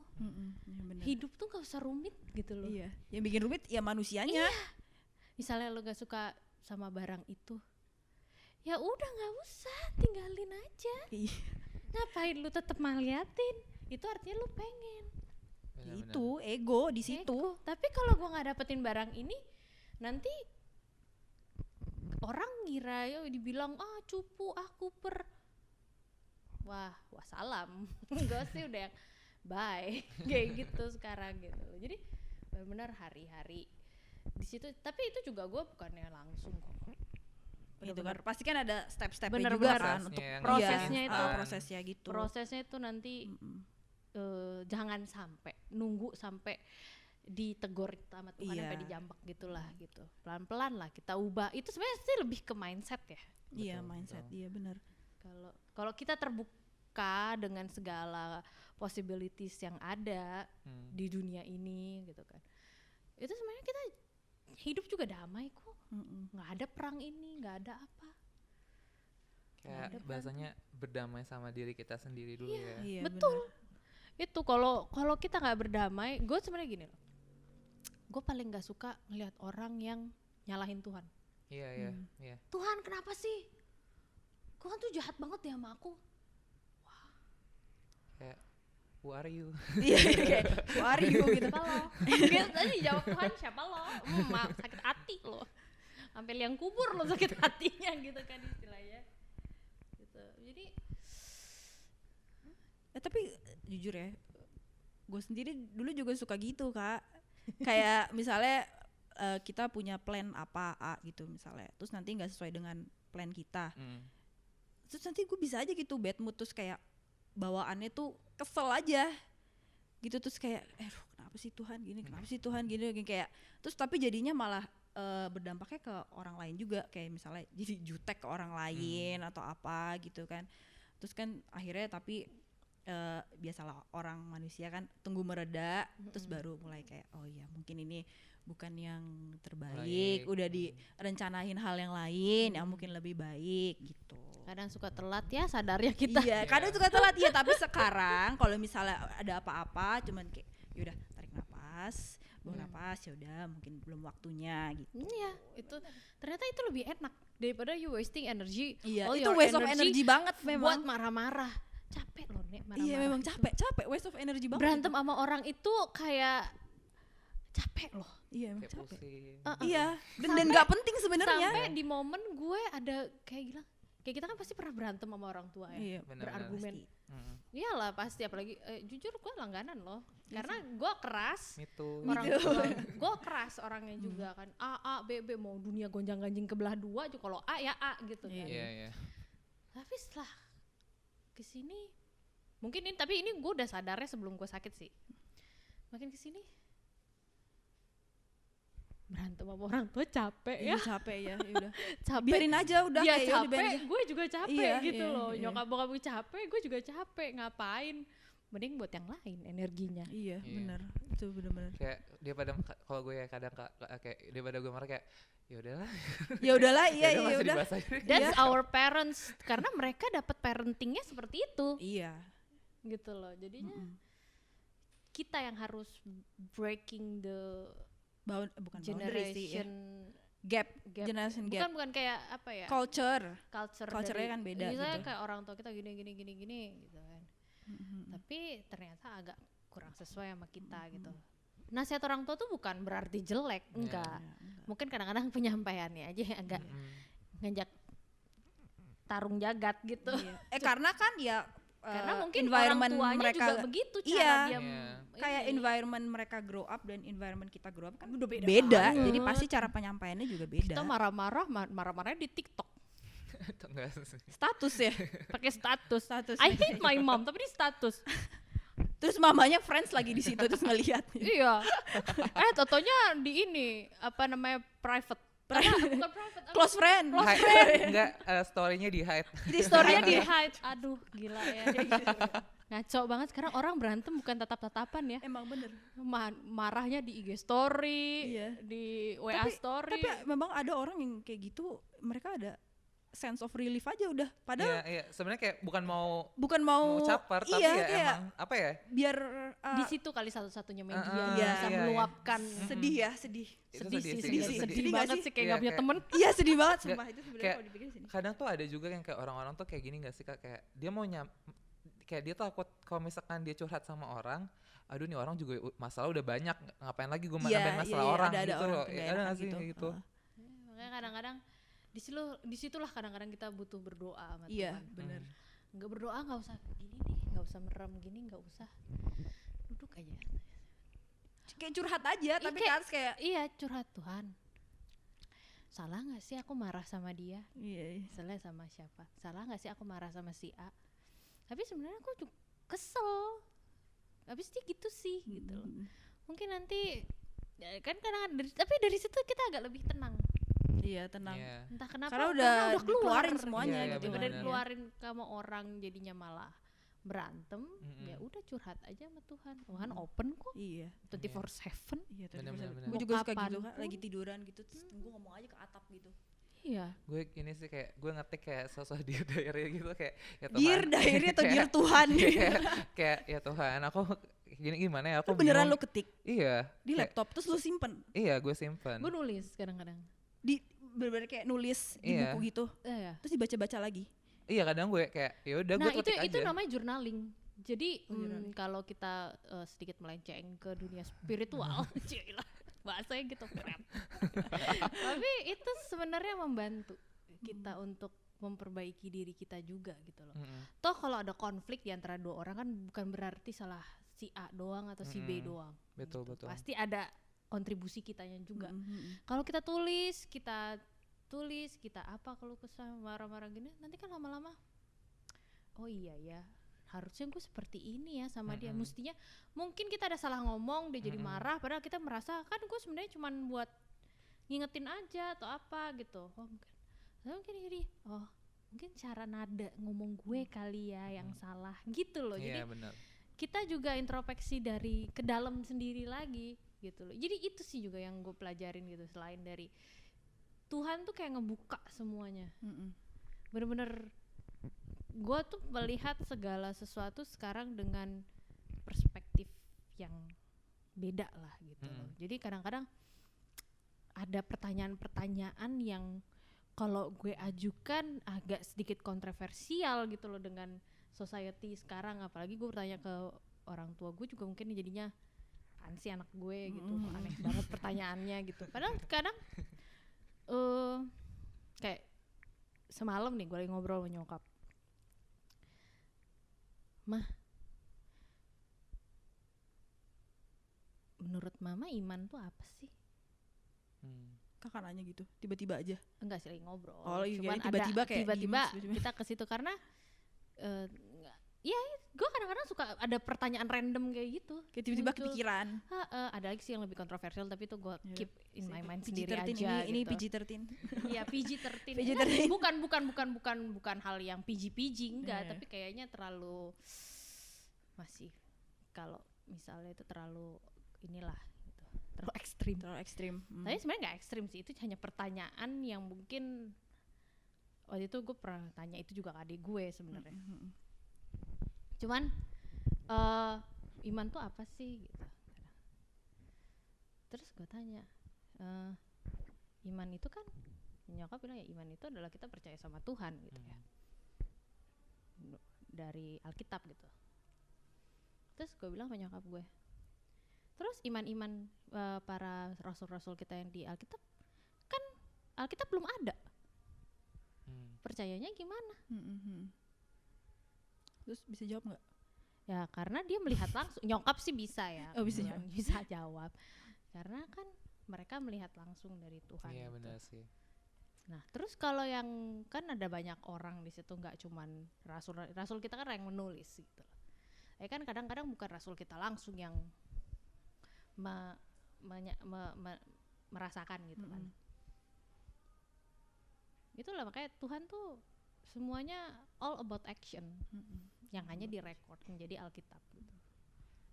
Hidup tuh nggak usah rumit gitu loh. Iya, yang bikin rumit ya manusianya. Misalnya lo gak suka sama barang itu, ya udah nggak usah, tinggalin aja. Iya. Ngapain lu tetap ngeliatin? Itu artinya lu pengen. Benar. Itu ego di situ. Ego. Tapi kalau gua nggak dapetin barang ini, nanti orang ngira ya dibilang cupu, kuper. Wah, wassalam. Gue sih udah yang bye kayak gitu sekarang gitu. Jadi benar-benar hari-hari di situ. Tapi itu juga gue bukannya langsung kok. Gitu kan. Pasti kan ada step-stepnya Bener-bener. juga kan Prosesnya untuk yang prosesnya iya, itu. prosesnya gitu. Prosesnya itu nanti jangan sampai nunggu sampai ditegur sama Tuhan Iya. sampai dijambak gitulah gitu. Pelan-pelan lah kita ubah. Itu sebenarnya sih lebih ke mindset ya. Iya, Betul, mindset. betul. Iya benar. Kalau kita terbuka dengan segala possibilities yang ada di dunia ini gitu kan, itu sebenarnya kita hidup juga damai kok. Nggak ada perang ini, nggak ada apa. Kayak bahasanya berdamai sama diri kita sendiri dulu ya. Iya, Betul. Itu kalau kita nggak berdamai, gue sebenarnya gini loh, gue paling nggak suka ngelihat orang yang nyalahin Tuhan. Iya. Tuhan kenapa sih? Tuhan tuh jahat banget ya sama aku. Kayak who are you? Iya, kayak who are you gitu. Siapa lo? Dia tadi jawab Tuhan siapa lo? Maaf, sakit hati lo. Sampai liang kubur lo sakit hatinya gitu kan istilahnya. Gitu. Jadi Tapi jujur ya, gue sendiri dulu juga suka gitu Kak. Kayak misalnya kita punya plan apa A gitu misalnya, terus nanti nggak sesuai dengan plan kita, terus nanti gue bisa aja gitu bad mood, terus kayak bawaannya tuh kesel aja gitu, terus kayak kenapa sih Tuhan gini, kenapa sih Tuhan gini kayak, terus tapi jadinya malah berdampaknya ke orang lain juga, kayak misalnya jadi jutek ke orang lain atau apa gitu kan. Terus kan akhirnya tapi biasalah orang manusia kan tunggu mereda, terus baru mulai kayak oh iya mungkin ini bukan yang terbaik, udah direncanain hal yang lain yang mungkin lebih baik gitu. kadang suka telat ya sadarnya kita. Iya, kadang suka telat ya, tapi sekarang kalau misalnya ada apa-apa cuman kayak yaudah tarik napas, buang napas, ya udah mungkin belum waktunya gitu. Iya, itu ternyata itu lebih enak daripada you wasting energy. Iya, all itu your waste of energy banget buat memang. marah-marah. Capek loh Nek marah-marah. Iya, memang itu. capek, waste of energy banget. Berantem sama orang itu kayak capek loh. Iya, emang Kayak capek. pusing. Iya, dan nggak penting sebenarnya. Sampai di momen gue ada kayak gila, kayak kita kan pasti pernah berantem sama orang tua ya. Iya, Benar-benar. berargumen. Mm. Iyalah pasti, apalagi jujur gue langganan loh. Karena gue keras. Itu. Orang tua, gue keras orangnya juga kan. A B B, mau dunia gonjang-ganjing kebelah dua aja, kalau A ya A gitu kan. Iya. Tapi setelah kesini mungkin ini, tapi ini gue udah sadarnya sebelum gue sakit sih. Makin kesini berantem sama orang tua capek ya. Iya, capek ya, udah. Capek. Biarin aja udah Dia kayak yaudah, biarin capek, aja. gue juga capek Iya, gitu iya, loh. iya. Nyokap bokap gue capek, gue juga capek. Ngapain? Mending buat yang lain energinya. Iya, Iya. benar. Itu benar-benar. Kayak dia pada kalau gue ya kadang kayak dia pada gue marah kayak ya udahlah. Ya udahlah, iya Yaudah, iya masih udah. dibahas aja. That's our parents, karena mereka dapat parentingnya seperti itu Iya. gitu loh. Jadinya kita yang harus breaking the Bukan boundary sih ya. generation Gap, gap. generation gap. Bukan kayak apa ya? Culture. Culture Culture-nya kan beda misalnya gitu. kayak orang tua kita gini gitu kan. Tapi ternyata agak kurang sesuai sama kita gitu. Nasihat orang tua tuh bukan berarti jelek, enggak. Mungkin kadang-kadang penyampaiannya aja yang agak ngajak tarung jagat gitu. Iya. Karena kan ya Karena mungkin environment orang tuanya mereka juga begitu cara iya. dia kayak ini. environment mereka grow up dan environment kita grow up kan Udah beda beda. Jadi banget. pasti cara penyampaiannya juga beda. Kita marah-marahnya di TikTok, Itu enggak sih. Status ya. pakai status. Status. I hate my mom, tapi di status. Terus mamanya friends lagi di situ terus ngelihat. Iya. Totonya di ini apa namanya private. Bukan private. Close friend. Enggak, story-nya di hide. Di Story-nya di hide. Aduh, gila ya. Ngaco banget sekarang orang berantem bukan tatap-tatapan ya. Emang bener. Marahnya di IG story, Iya. di WA story. Tapi memang ada orang yang kayak gitu, mereka ada sense of relief aja udah. Padahal Iya, sebenarnya kayak bukan mau caper, tapi iya, ya kayak emang apa ya? biar Di situ kali satu-satunya media iya, yang bisa iya. meluapkan. sedih ya, sedih. Itu Sedih sih, sedih sedih Sedih nggak banget sih? sih kayak Iya, gak punya kayak- temen. Iya sedih banget Nggak, sumpah itu sebenarnya kayak- kalau dipikir sini. Kadang tuh ada juga yang kayak orang-orang tuh kayak gini gak sih Kak, kayak dia mau kayak dia takut kalau misalkan dia curhat sama orang, aduh nih orang juga masalah udah banyak, ngapain lagi gue nambahin masalah orang ada gitu orang loh. nggak Ada enakan gak sih kayak gitu? Makanya kadang-kadang disitulah kadang-kadang kita butuh berdoa sama Iya, Tuhan. benar. Nggak berdoa nggak usah gini deh, nggak usah merem gini, nggak usah duduk aja. Kayak curhat aja, tapi kayak- kan harus kayak Iya, curhat Tuhan. Salah nggak sih aku marah sama dia? iya. Salah sama siapa? Salah nggak sih aku marah sama si A? Tapi sebenarnya aku juga kesel. Habis dia gitu sih, gitu loh. Mungkin nanti ya kan kadang-kadang tapi dari situ kita agak lebih tenang. Iya, tenang. Iya. Entah kenapa Karena udah keluar dikeluarin semuanya Iya, gitu. daripada benar. keluarin sama orang jadinya malah berantem. Mm-mm. Ya udah curhat aja sama Tuhan. Tuhan open kok Iya. 24/7. Iya, Bener-bener. gue Mau juga suka gitu kapanpun. kan, lagi tiduran gitu terus gue ngomong aja ke atap gitu. Iya. Gue ini sih kayak gue ngetik kayak sosok Dear Diary gitu kayak ya Tuhan. Dear diary atau dear Tuhan. kayak ya Tuhan, aku gimana ya, aku Lu beneran bingung. lu ketik Iya. di kayak- laptop terus lu simpen. Iya, gue simpen. Gue nulis kadang-kadang. Di bener-bener kayak nulis di Iya. buku gitu. Iya. Terus dibaca-baca lagi. Iya, kadang gue kayak ya udah gue Nah, ketik itu aja. namanya journaling. Jadi Journaling. kalau kita sedikit melenceng ke dunia spiritual, cilah, bahasanya gitu keren. Tapi itu sebenarnya membantu kita untuk memperbaiki diri kita juga gitu loh. Mm-mm. Toh kalau ada konflik di antara dua orang kan bukan berarti salah si A doang atau si B doang. Betul, gitu. betul. Pasti ada kontribusi kitanya juga. Mm-mm. Kalau kita tulis, kita apa kalau kesal marah-marah gini, nanti kan lama-lama oh iya ya, harusnya gue seperti ini ya sama dia. Mestinya mungkin kita ada salah ngomong, dia jadi marah, padahal kita merasa kan gue sebenarnya cuman buat ngingetin aja atau apa gitu. Oh mungkin jadi mungkin cara nada ngomong gue kali ya yang salah gitu loh. Jadi Iya, benar. kita juga introspeksi dari ke dalam sendiri lagi gitu loh. Jadi itu sih juga yang gue pelajarin gitu, selain dari Tuhan tuh kayak ngebuka semuanya. Mm-mm. Bener-bener gue tuh melihat segala sesuatu sekarang dengan perspektif yang beda lah gitu loh. Jadi kadang-kadang ada pertanyaan-pertanyaan yang kalau gue ajukan agak sedikit kontroversial gitu loh dengan society sekarang. Apalagi gue bertanya ke orang tua gue juga mungkin jadinya apaan sih anak gue gitu, aneh banget pertanyaannya gitu. Padahal kadang kayak semalam nih gue lagi ngobrol sama nyokap, Mah, menurut mama iman tuh apa sih? Kakak nanya gitu, tiba-tiba aja. Enggak sih, lagi ngobrol. Oh, iya, Cuman tiba-tiba ada kayak tiba-tiba diem, tiba-tiba. kita ke situ karena ya gue kadang-kadang suka ada pertanyaan random kayak gitu. Kayak tiba-tiba Muncul. kepikiran. Ada lagi sih yang lebih kontroversial tapi itu gue Ya keep in my mind PG-13 sendiri aja ini gitu. PG-13. Iya PG-13. PG-13. Bukan hal yang PG enggak, Iya. tapi kayaknya terlalu masih kalau misalnya itu terlalu inilah gitu, terlalu ekstrim. Terlalu ekstrim. Tapi sebenarnya nggak ekstrim sih, itu hanya pertanyaan yang mungkin waktu itu gue pernah tanya itu juga ke adik gue sebenarnya. Cuman iman tuh apa sih gitu. Terus gue tanya, iman itu kan, nyokap bilang ya iman itu adalah kita percaya sama Tuhan gitu ya, dari Alkitab gitu. Terus gue bilang sama nyokap gue, terus iman-iman para rasul-rasul kita yang di Alkitab, kan Alkitab belum ada, percayanya gimana? Terus bisa jawab nggak? Ya karena dia melihat langsung. Nyokap sih bisa ya. Oh, bisa kebetulan bisa jawab. Karena kan mereka melihat langsung dari Tuhan. Iya gitu. benar sih. Nah terus kalau yang kan ada banyak orang di situ, nggak cuman rasul kita kan yang menulis gitu. Kan kadang-kadang bukan rasul kita langsung yang merasakan gitu kan. Itulah makanya Tuhan tuh semuanya all about action. Yang hanya direkod menjadi Alkitab gitu.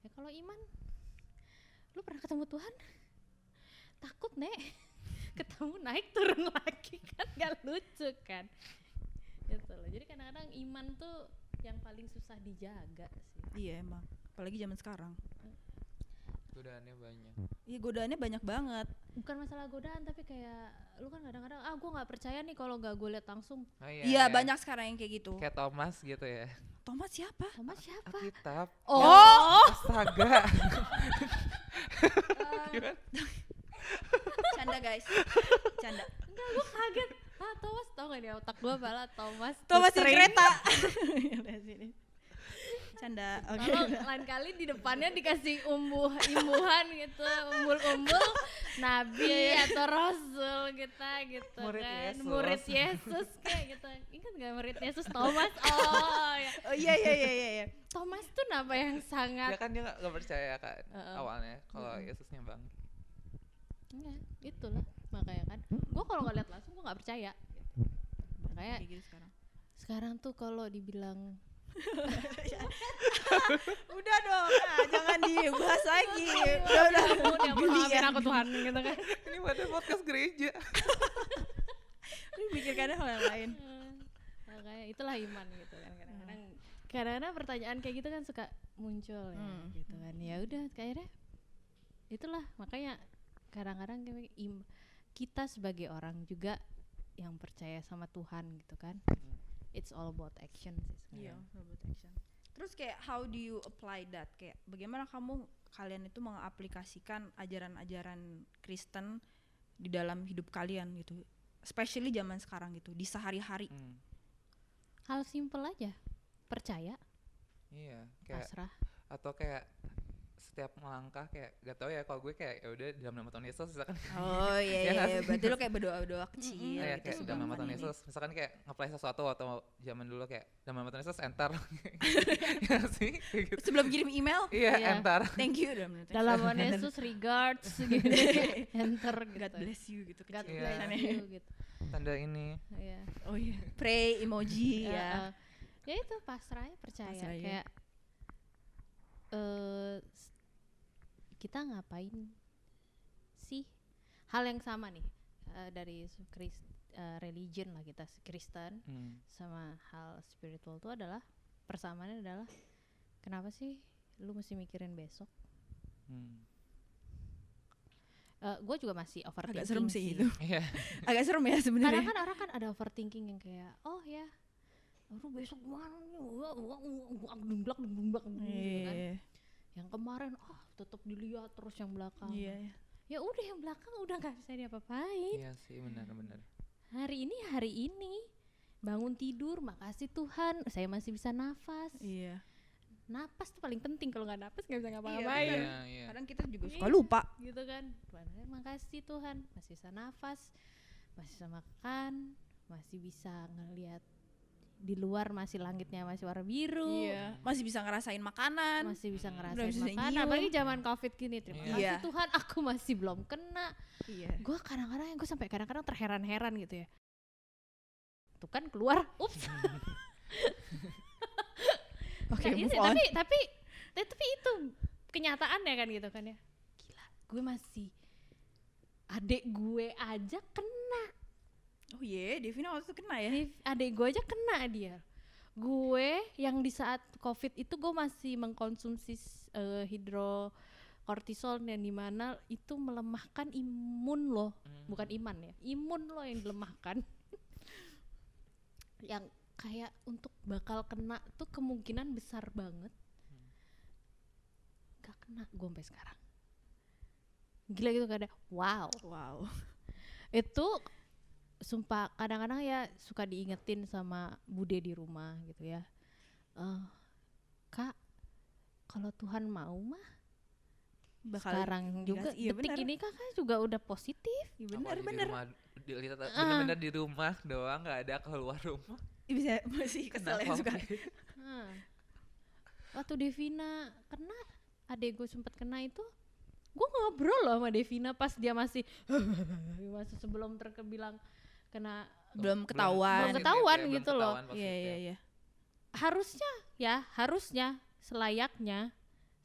Ya kalau iman, lu pernah ketemu Tuhan? Takut nek, ketemu naik turun lagi kan gak lucu kan? Gitu loh. Jadi kadang-kadang iman tuh yang paling susah dijaga sih. Iya emang, apalagi zaman sekarang. Godaannya banyak. Iya godaannya banyak banget. Bukan masalah godaan tapi kayak lu kan kadang-kadang gue nggak percaya nih kalau nggak gue lihat langsung. Oh, Iya banyak sekarang yang kayak gitu. Kayak Thomas gitu ya. Thomas siapa? Thomas siapa? Alkitab. Oh, Astaga. Gimana? canda guys, canda. Enggak, gue kaget. Thomas tau gak nih otak gue malah Thomas Thomas the di Train. kereta. Canda. Oke. Kalau lain kali di depannya dikasih imbuhan gitu, umbul-umbul nabi atau rasul kita gitu Murid kan, Yesus. murid Yesus kayak gitu. Ingat nggak murid Yesus Thomas? Oh ya. Oh iya. Thomas tuh nama yang sangat. Ya kan dia nggak percaya kan awalnya kalau Yesusnya bang. Enggak, itulah makanya kan. Gue kalau nggak lihat langsung gue nggak percaya. Makanya Kayak gitu sekarang. sekarang tuh kalau dibilang Udah dong, jangan dibahas lagi. udah Geli maafin ya. aku Tuhan gitu kan. Ini pada podcast gereja. Lu pikirkannya hal yang lain. Makanya itulah iman gitu kan. Kadang-kadang pertanyaan kayak gitu kan suka muncul ya gitu kan. Ya udah kayaknya itulah makanya kadang-kadang kita sebagai orang juga yang percaya sama Tuhan gitu kan. It's all about action sih Iya, sebenarnya. about action. Terus kayak how do you apply that? Kayak bagaimana kalian itu mengaplikasikan ajaran-ajaran Kristen di dalam hidup kalian gitu. Especially zaman sekarang gitu, di sehari-hari. Hal simple aja. Percaya, Iya, kayak pasrah. atau kayak setiap melangkah kayak gak tau ya kalau gue kayak ya udah dalam nama Tuhan Yesus misalkan. Oh Ya iya, nggak iya. sih? Berarti lo kayak berdoa-doa kecil Iya gitu kayak sebelum dalam nama Tuhan hari ini. Yesus misalkan kayak nge-play sesuatu atau zaman dulu kayak dalam nama Tuhan Yesus enter. Ya sih kayak gitu. Sebelum kirim email, Iya Iya. enter. thank you dalam nama Tuhan. Dalam nama Yesus regards gitu. Enter gitu. God bless you gitu. God kecil. Iya. bless you gitu. Tanda ini. Iya. Oh iya. Pray emoji ya. Ya itu pasrah aja, percaya. Pasrah, iya. Kayak kita ngapain sih hal yang sama nih dari religion lah, kita Kristen sama hal spiritual itu adalah persamaannya adalah kenapa sih lu mesti mikirin besok. Gue juga masih overthinking. Agak serem sih itu. Iya. Agak serem ya Kadang sebenarnya. kan orang kan ada overthinking yang kayak oh ya lu besok gimana nih dumblak gitu kan. Iya. Yang kemarin tetap dilihat terus yang belakang. Iya. Ya udah yang belakang udah nggak bisa diapa-apain. Iya sih benar-benar. Hari ini bangun tidur makasih Tuhan saya masih bisa nafas. Iya. Napas tuh paling penting, kalau nggak napas nggak bisa ngapa-ngapain. Iya, iya. Kadang kita juga Iya. suka lupa. Gitu kan. Padahal makasih Tuhan masih bisa nafas, masih bisa makan, masih bisa ngelihat di luar masih langitnya masih warna biru. Iya. Masih bisa ngerasain makanan. Masih bisa Udah ngerasain bisa makanan, nyium. apalagi zaman Covid gini. Terima kasih Iya. Tuhan aku masih belum kena. Iya. Gue sampai kadang-kadang terheran-heran gitu ya. Tuh kan keluar, ups. Oke, Nah, move ini, on. tapi itu kenyataannya kan gitu kan ya. gue masih, adik gue aja kena. Oh iya, Devina waktu itu kena ya. Adik gue aja kena dia. Gue yang di saat COVID itu gue masih mengkonsumsi hidrokortisol yang dimana itu melemahkan imun lo, bukan iman ya, imun lo yang dilemahkan. Yang kayak untuk bakal kena tuh kemungkinan besar banget. Gak kena gue sampai sekarang. Gila gitu kan, wow. Itu sumpah kadang-kadang ya suka diingetin sama bude di rumah gitu ya. Kak, kalau Tuhan mau mah Bakal sekarang juga dikasih, iya detik benar. ini kakak juga udah positif. Iya Apalagi benar. bener-bener di rumah doang, nggak ada keluar rumah. Bisa masih kesel ya suka. Waktu Devina kena, adek gue sempet kena itu, gue ngobrol loh sama Devina pas dia masih sebelum terkebilang kena. Belum ketahuan. Belum ketahuan gitu loh. Iya. Harusnya selayaknya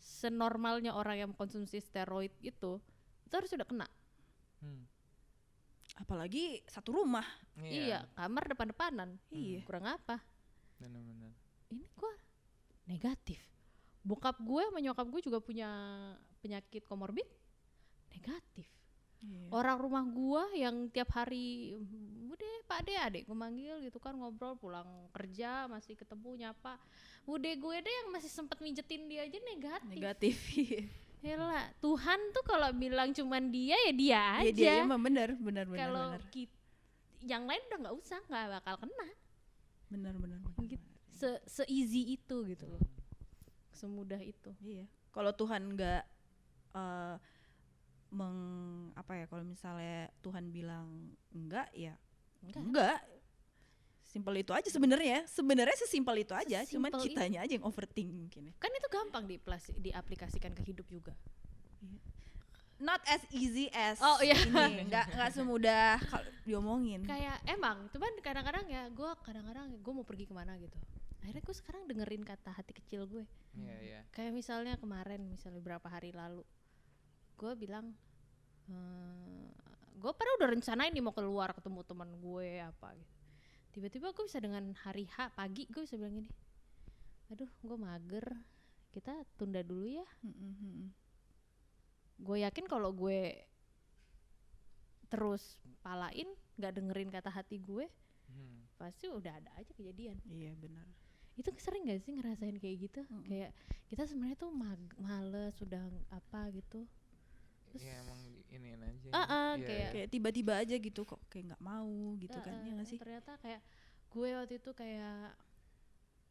senormalnya orang yang konsumsi steroid itu harus sudah kena. Apalagi satu rumah. Iya, kamar depan-depanan. Iya. Kurang apa? Bener-bener. Ini gue negatif. Bokap gue sama nyokap gue juga punya penyakit komorbid, negatif. Iya. Orang rumah gue yang tiap hari, bude pak de adek gue manggil gitu kan, ngobrol pulang kerja masih ketemu nyapa, bude gue deh yang masih sempet mijetin dia aja negatif. Yalah, Tuhan tuh kalau bilang cuman dia ya dia aja. Iya dia emang benar. Kalau yang lain udah nggak usah, nggak bakal kena. Benar. Gitu. Se-easy itu gitu loh, semudah itu. Iya. Kalau Tuhan nggak kalau misalnya Tuhan bilang enggak ya enggak. Simpel itu aja sebenarnya sesimpel itu aja. Cuman Sesimpel kitanya aja yang overthink mungkin ya. Kan itu gampang diaplikasikan ke hidup juga. Not as easy as Oh, iya. ini, nggak semudah kalau diomongin. Kayak emang, cuman kadang-kadang gue mau pergi kemana gitu. Akhirnya gue sekarang dengerin kata hati kecil gue. Iya. Kayak misalnya beberapa hari lalu, gue bilang, gue pada udah rencanain nih mau keluar ketemu teman gue apa gitu. Tiba-tiba gue bisa dengan hari H pagi gue bisa bilang gini, aduh gue mager, kita tunda dulu ya. Gue yakin kalau gue terus palain, nggak dengerin kata hati gue, pasti udah ada aja kejadian. Iya benar. Itu sering gak sih ngerasain kayak gitu? Kayak kita sebenarnya tuh males udah apa gitu. Iya emang iniin aja. Kayak tiba-tiba aja gitu kok kayak nggak mau gitu kan ya nggak sih? Ternyata kayak gue waktu itu kayak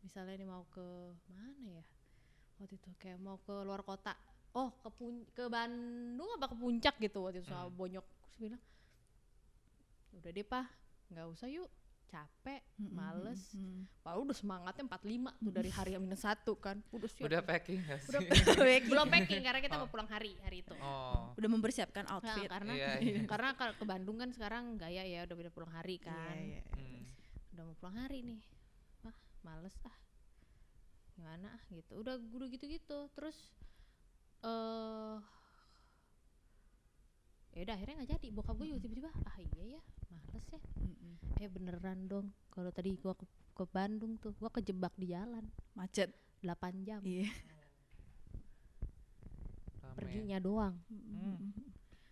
misalnya nih mau ke mana ya? Waktu itu kayak mau ke luar kota. Oh, ke Bandung apa ke Puncak gitu waktu itu sama Bonyok. Terus bilang, udah deh Pak, nggak usah yuk, capek, males. Padahal udah semangatnya 45 tuh dari hari yang -1 kan. Udah siap. Udah packing gak sih? Belum packing karena kita mau pulang hari itu. Oh. Udah mempersiapkan Nah, outfit. karena kalau ke Bandung kan sekarang gaya ya udah pulang hari kan. Iya. Udah mau pulang hari nih. Males gimana gitu. Udah gitu-gitu. Terus ya udah akhirnya nggak jadi. Bokap gue juga tiba-tiba iya ya males ya. Beneran dong. Kalau tadi gua ke Bandung tuh gua kejebak di jalan Macet 8 jam. Iya. Perginya doang.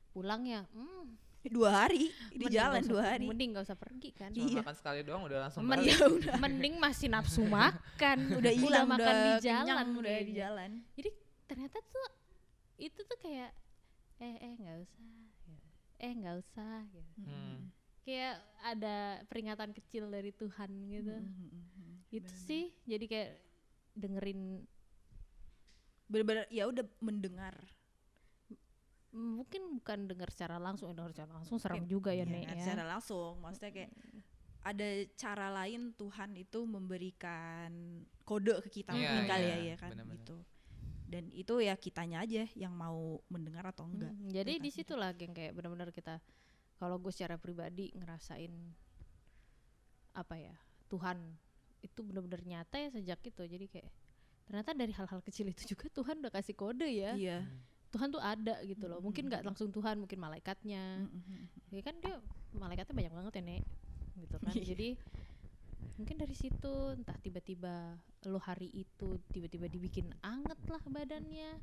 Pulangnya 2 hari di jalan 2 hari. Mending gak usah pergi kan. Cuma Iya. makan sekali doang udah langsung Mending, balik. mending masih nafsu makan. Udah hilang makan di kenyang, jalan udah di kayaknya. jalan. Jadi ternyata tuh itu tuh kayak nggak usah gitu. Kayak ada peringatan kecil dari Tuhan gitu. Itu sih jadi kayak dengerin, Bener-bener ya udah mendengar. mungkin bukan dengar secara langsung serem juga ya Nek Nggak ya. secara langsung, maksudnya kayak ada cara lain Tuhan itu memberikan kode ke kita Iya, mungkin kali iya, ya kan bener-bener. gitu. Dan itu ya kitanya aja yang mau mendengar atau enggak. Jadi Tuhan. disitulah yang kayak benar-benar kita, kalau gue secara pribadi ngerasain apa ya, Tuhan itu benar-benar nyata ya sejak itu. Jadi kayak ternyata dari hal-hal kecil itu juga Tuhan udah kasih kode ya. Iya. Tuhan tuh ada gitu loh. Mungkin nggak langsung Tuhan, mungkin malaikatnya. Ya kan dia malaikatnya banyak banget ya, Nek. Gitu kan. Jadi mungkin dari situ entah tiba-tiba lo hari itu tiba-tiba dibikin anget lah badannya.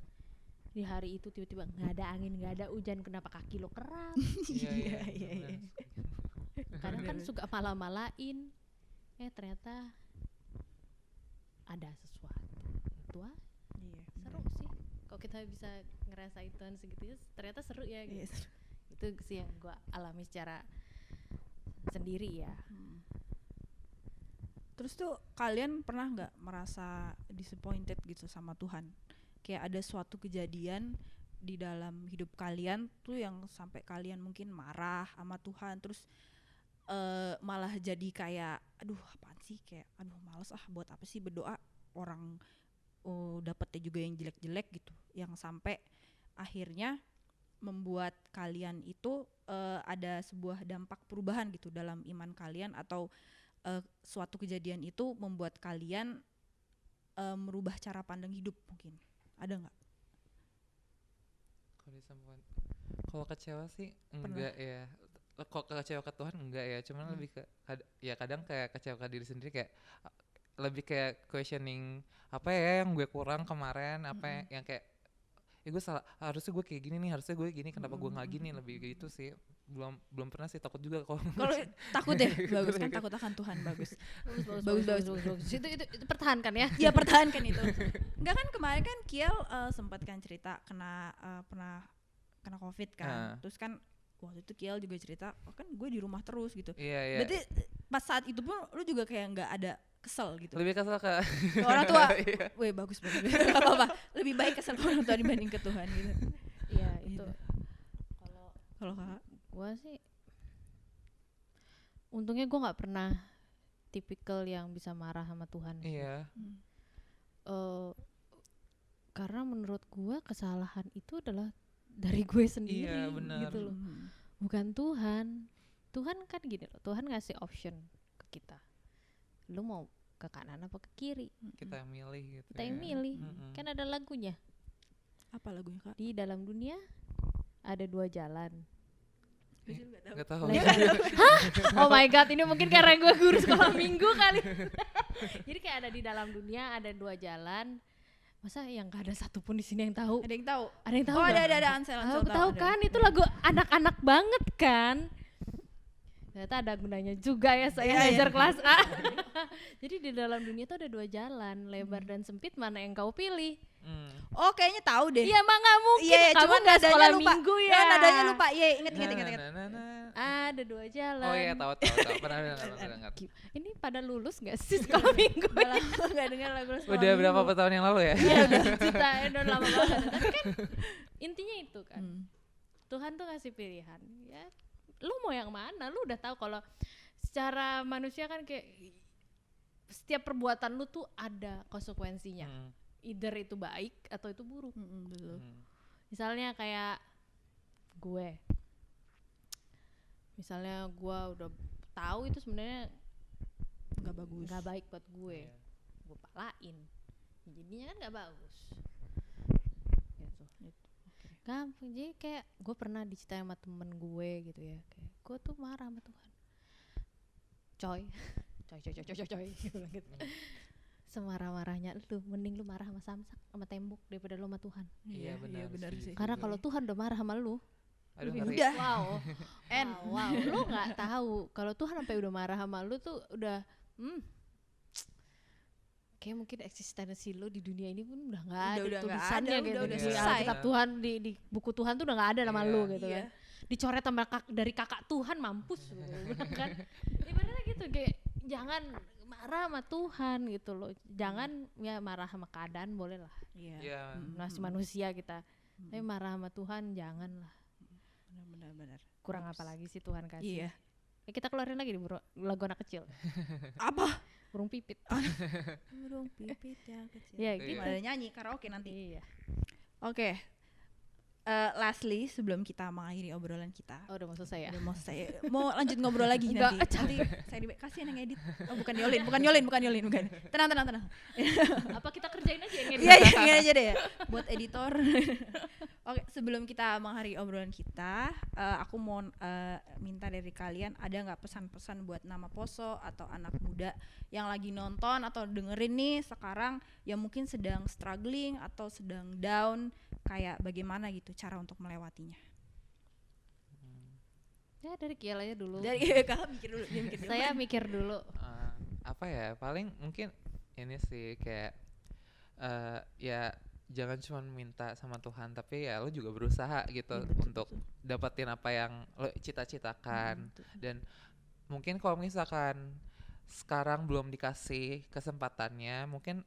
Di hari itu tiba-tiba nggak ada angin, nggak ada hujan, kenapa kaki lo kram? Iya. Kadang kan suka malah-malahin. Ternyata ada sesuatu. Itu aja. Seru sih. Kalau kita bisa ngerasain Tuhan segitu, ternyata seru ya gitu. Itu sih yang gue alami secara sendiri ya. Terus tuh kalian pernah nggak merasa disappointed gitu sama Tuhan? Kayak ada suatu kejadian di dalam hidup kalian tuh yang sampai kalian mungkin marah sama Tuhan, terus malah jadi kayak aduh apaan sih, kayak aduh males buat apa sih berdoa, orang dapetnya juga yang jelek-jelek gitu, yang sampai akhirnya membuat kalian itu ada sebuah dampak perubahan gitu dalam iman kalian, atau suatu kejadian itu membuat kalian merubah cara pandang hidup mungkin. Ada nggak? Kalau kecewa sih enggak ya. Kok kecewa ke Tuhan enggak ya. Cuman lebih ke ya kadang kayak kecewa ke diri sendiri, kayak lebih kayak questioning apa ya yang gue kurang kemarin, apa yang kayak gue salah, harusnya gue kayak gini nih, harusnya gue gini, kenapa gue nggak gini, lebih gitu sih. Belum pernah sih, takut juga kalau Takut ya, bagus kan, takut akan Tuhan, bagus. Bagus. Itu pertahankan ya. Ya pertahankan itu. Enggak kan, kemarin kan Kiel sempat kan cerita pernah kena COVID kan. Terus kan waktu itu Kiel juga cerita, oh kan gue di rumah terus gitu. Iya. Berarti pas saat itu pun lu juga kayak nggak ada kesel gitu. Lebih kesel ke orang tua. Weh bagus. Gak apa-apa. Lebih baik kesel ke orang tua dibanding ke Tuhan gitu. Iya itu. Kalau Kakak? Gue sih untungnya gue nggak pernah tipikal yang bisa marah sama Tuhan. Iya. Karena menurut gue kesalahan itu adalah dari gue sendiri. Iya, benar. Gitu loh. Bukan Tuhan. Tuhan kan gini loh, Tuhan ngasih option ke kita. Lu mau ke kanan apa ke kiri? Kita yang milih gitu. Kita yang milih. Kan ada lagunya. Apa lagunya Kak? Di dalam dunia ada dua jalan. Gak tahu. Oh my god, ini mungkin karena gue guru sekolah minggu kali. Jadi kayak ada di dalam dunia ada dua jalan. Masa yang gak ada satupun di sini yang tahu? Ada yang tahu? Ada yang tahu? Oh gak? ada Ansel Tahu kan? Itu lagu anak-anak banget kan? Ternyata ada gunanya juga ya saya ngajar kelas A. Jadi di dalam dunia tuh ada dua jalan, lebar dan sempit, mana yang kau pilih? Oh kayaknya tahu deh. Iya, emang nggak mungkin. Iya, Kamu cuma nggak sekolah lupa. minggu ya? Nadanya lupa. Iya, inget. Ada dua jalan. Oh iya, tahu. Pernah dengar. Ini pada lulus nggak sih sekolah minggu? Nggak dengar lagu sekolah Udah minggu. berapa tahun yang lalu ya? Iya udah udah lama banget. Tapi kan intinya itu kan. Tuhan tuh ngasih pilihan. Ya, lu mau yang mana? Lu udah tahu kalau secara manusia kan kayak setiap perbuatan lu tuh ada konsekuensinya. Either itu baik atau itu buruk. Betul. Misalnya kayak gue. Misalnya gue udah tahu itu sebenarnya Nggak bagus. nggak baik buat gue. Gue palain. Jadinya kan nggak bagus. Gitu. Gampang. Jadi kayak gue pernah diceritain sama temen gue gitu ya. Kayak gue tuh marah sama Tuhan. Coy. Gitu. Semarah-marahnya lu, mending lu marah sama samsak, sama tembok daripada lu sama Tuhan. Iya benar sih. Karena kalau Tuhan udah marah sama lu, Aduh, lebih ngeri. mudah. wow, lu nggak tahu kalau Tuhan sampai udah marah sama lu tuh udah, kayak mungkin eksistensi lu di dunia ini pun udah nggak ada Udah nggak tulisannya ada, gitu. udah Di selesai. Alkitab Tuhan, di buku Tuhan tuh udah nggak ada nama lu gitu Iya. kan. Dicoret sama dari kakak Tuhan, mampus gitu, kan. Ibaratnya gitu, kayak jangan marah sama Tuhan gitu loh. Jangan ya marah sama keadaan boleh lah. Iya. Masih manusia kita. Tapi marah sama Tuhan janganlah. Benar. Kurang apa lagi sih Tuhan kasih. Iya. Kita keluarin lagi nih lagu anak kecil. Apa? Burung pipit. Burung pipit yang kecil. Ya Iya. gitu. Ada nyanyi karaoke nanti. Iya. Oke. Lastly, sebelum kita mengakhiri obrolan kita, Oh udah mau selesai ya? udah mau lanjut ngobrol lagi Enggak, nanti saya kasih yang edit. Oh bukan Yolin, bukan. Tenang. Apa kita kerjain aja yang edit? Iya, ini aja deh ya. Buat editor. Oke, sebelum kita mengakhiri obrolan kita, aku mau minta dari kalian ada nggak pesan-pesan buat Nama Poso atau anak muda yang lagi nonton atau dengerin nih sekarang yang mungkin sedang struggling atau sedang down, kayak bagaimana gitu cara untuk melewatinya? Ya dari Kiel aja dulu. Dari kakak mikir dulu, dia mikir dulu. Saya mikir dulu. Apa ya, paling mungkin ini sih kayak ya jangan cuma minta sama Tuhan, tapi ya lo juga berusaha gitu untuk dapetin apa yang lo cita-citakan. Dan mungkin kalau misalkan sekarang belum dikasih kesempatannya, mungkin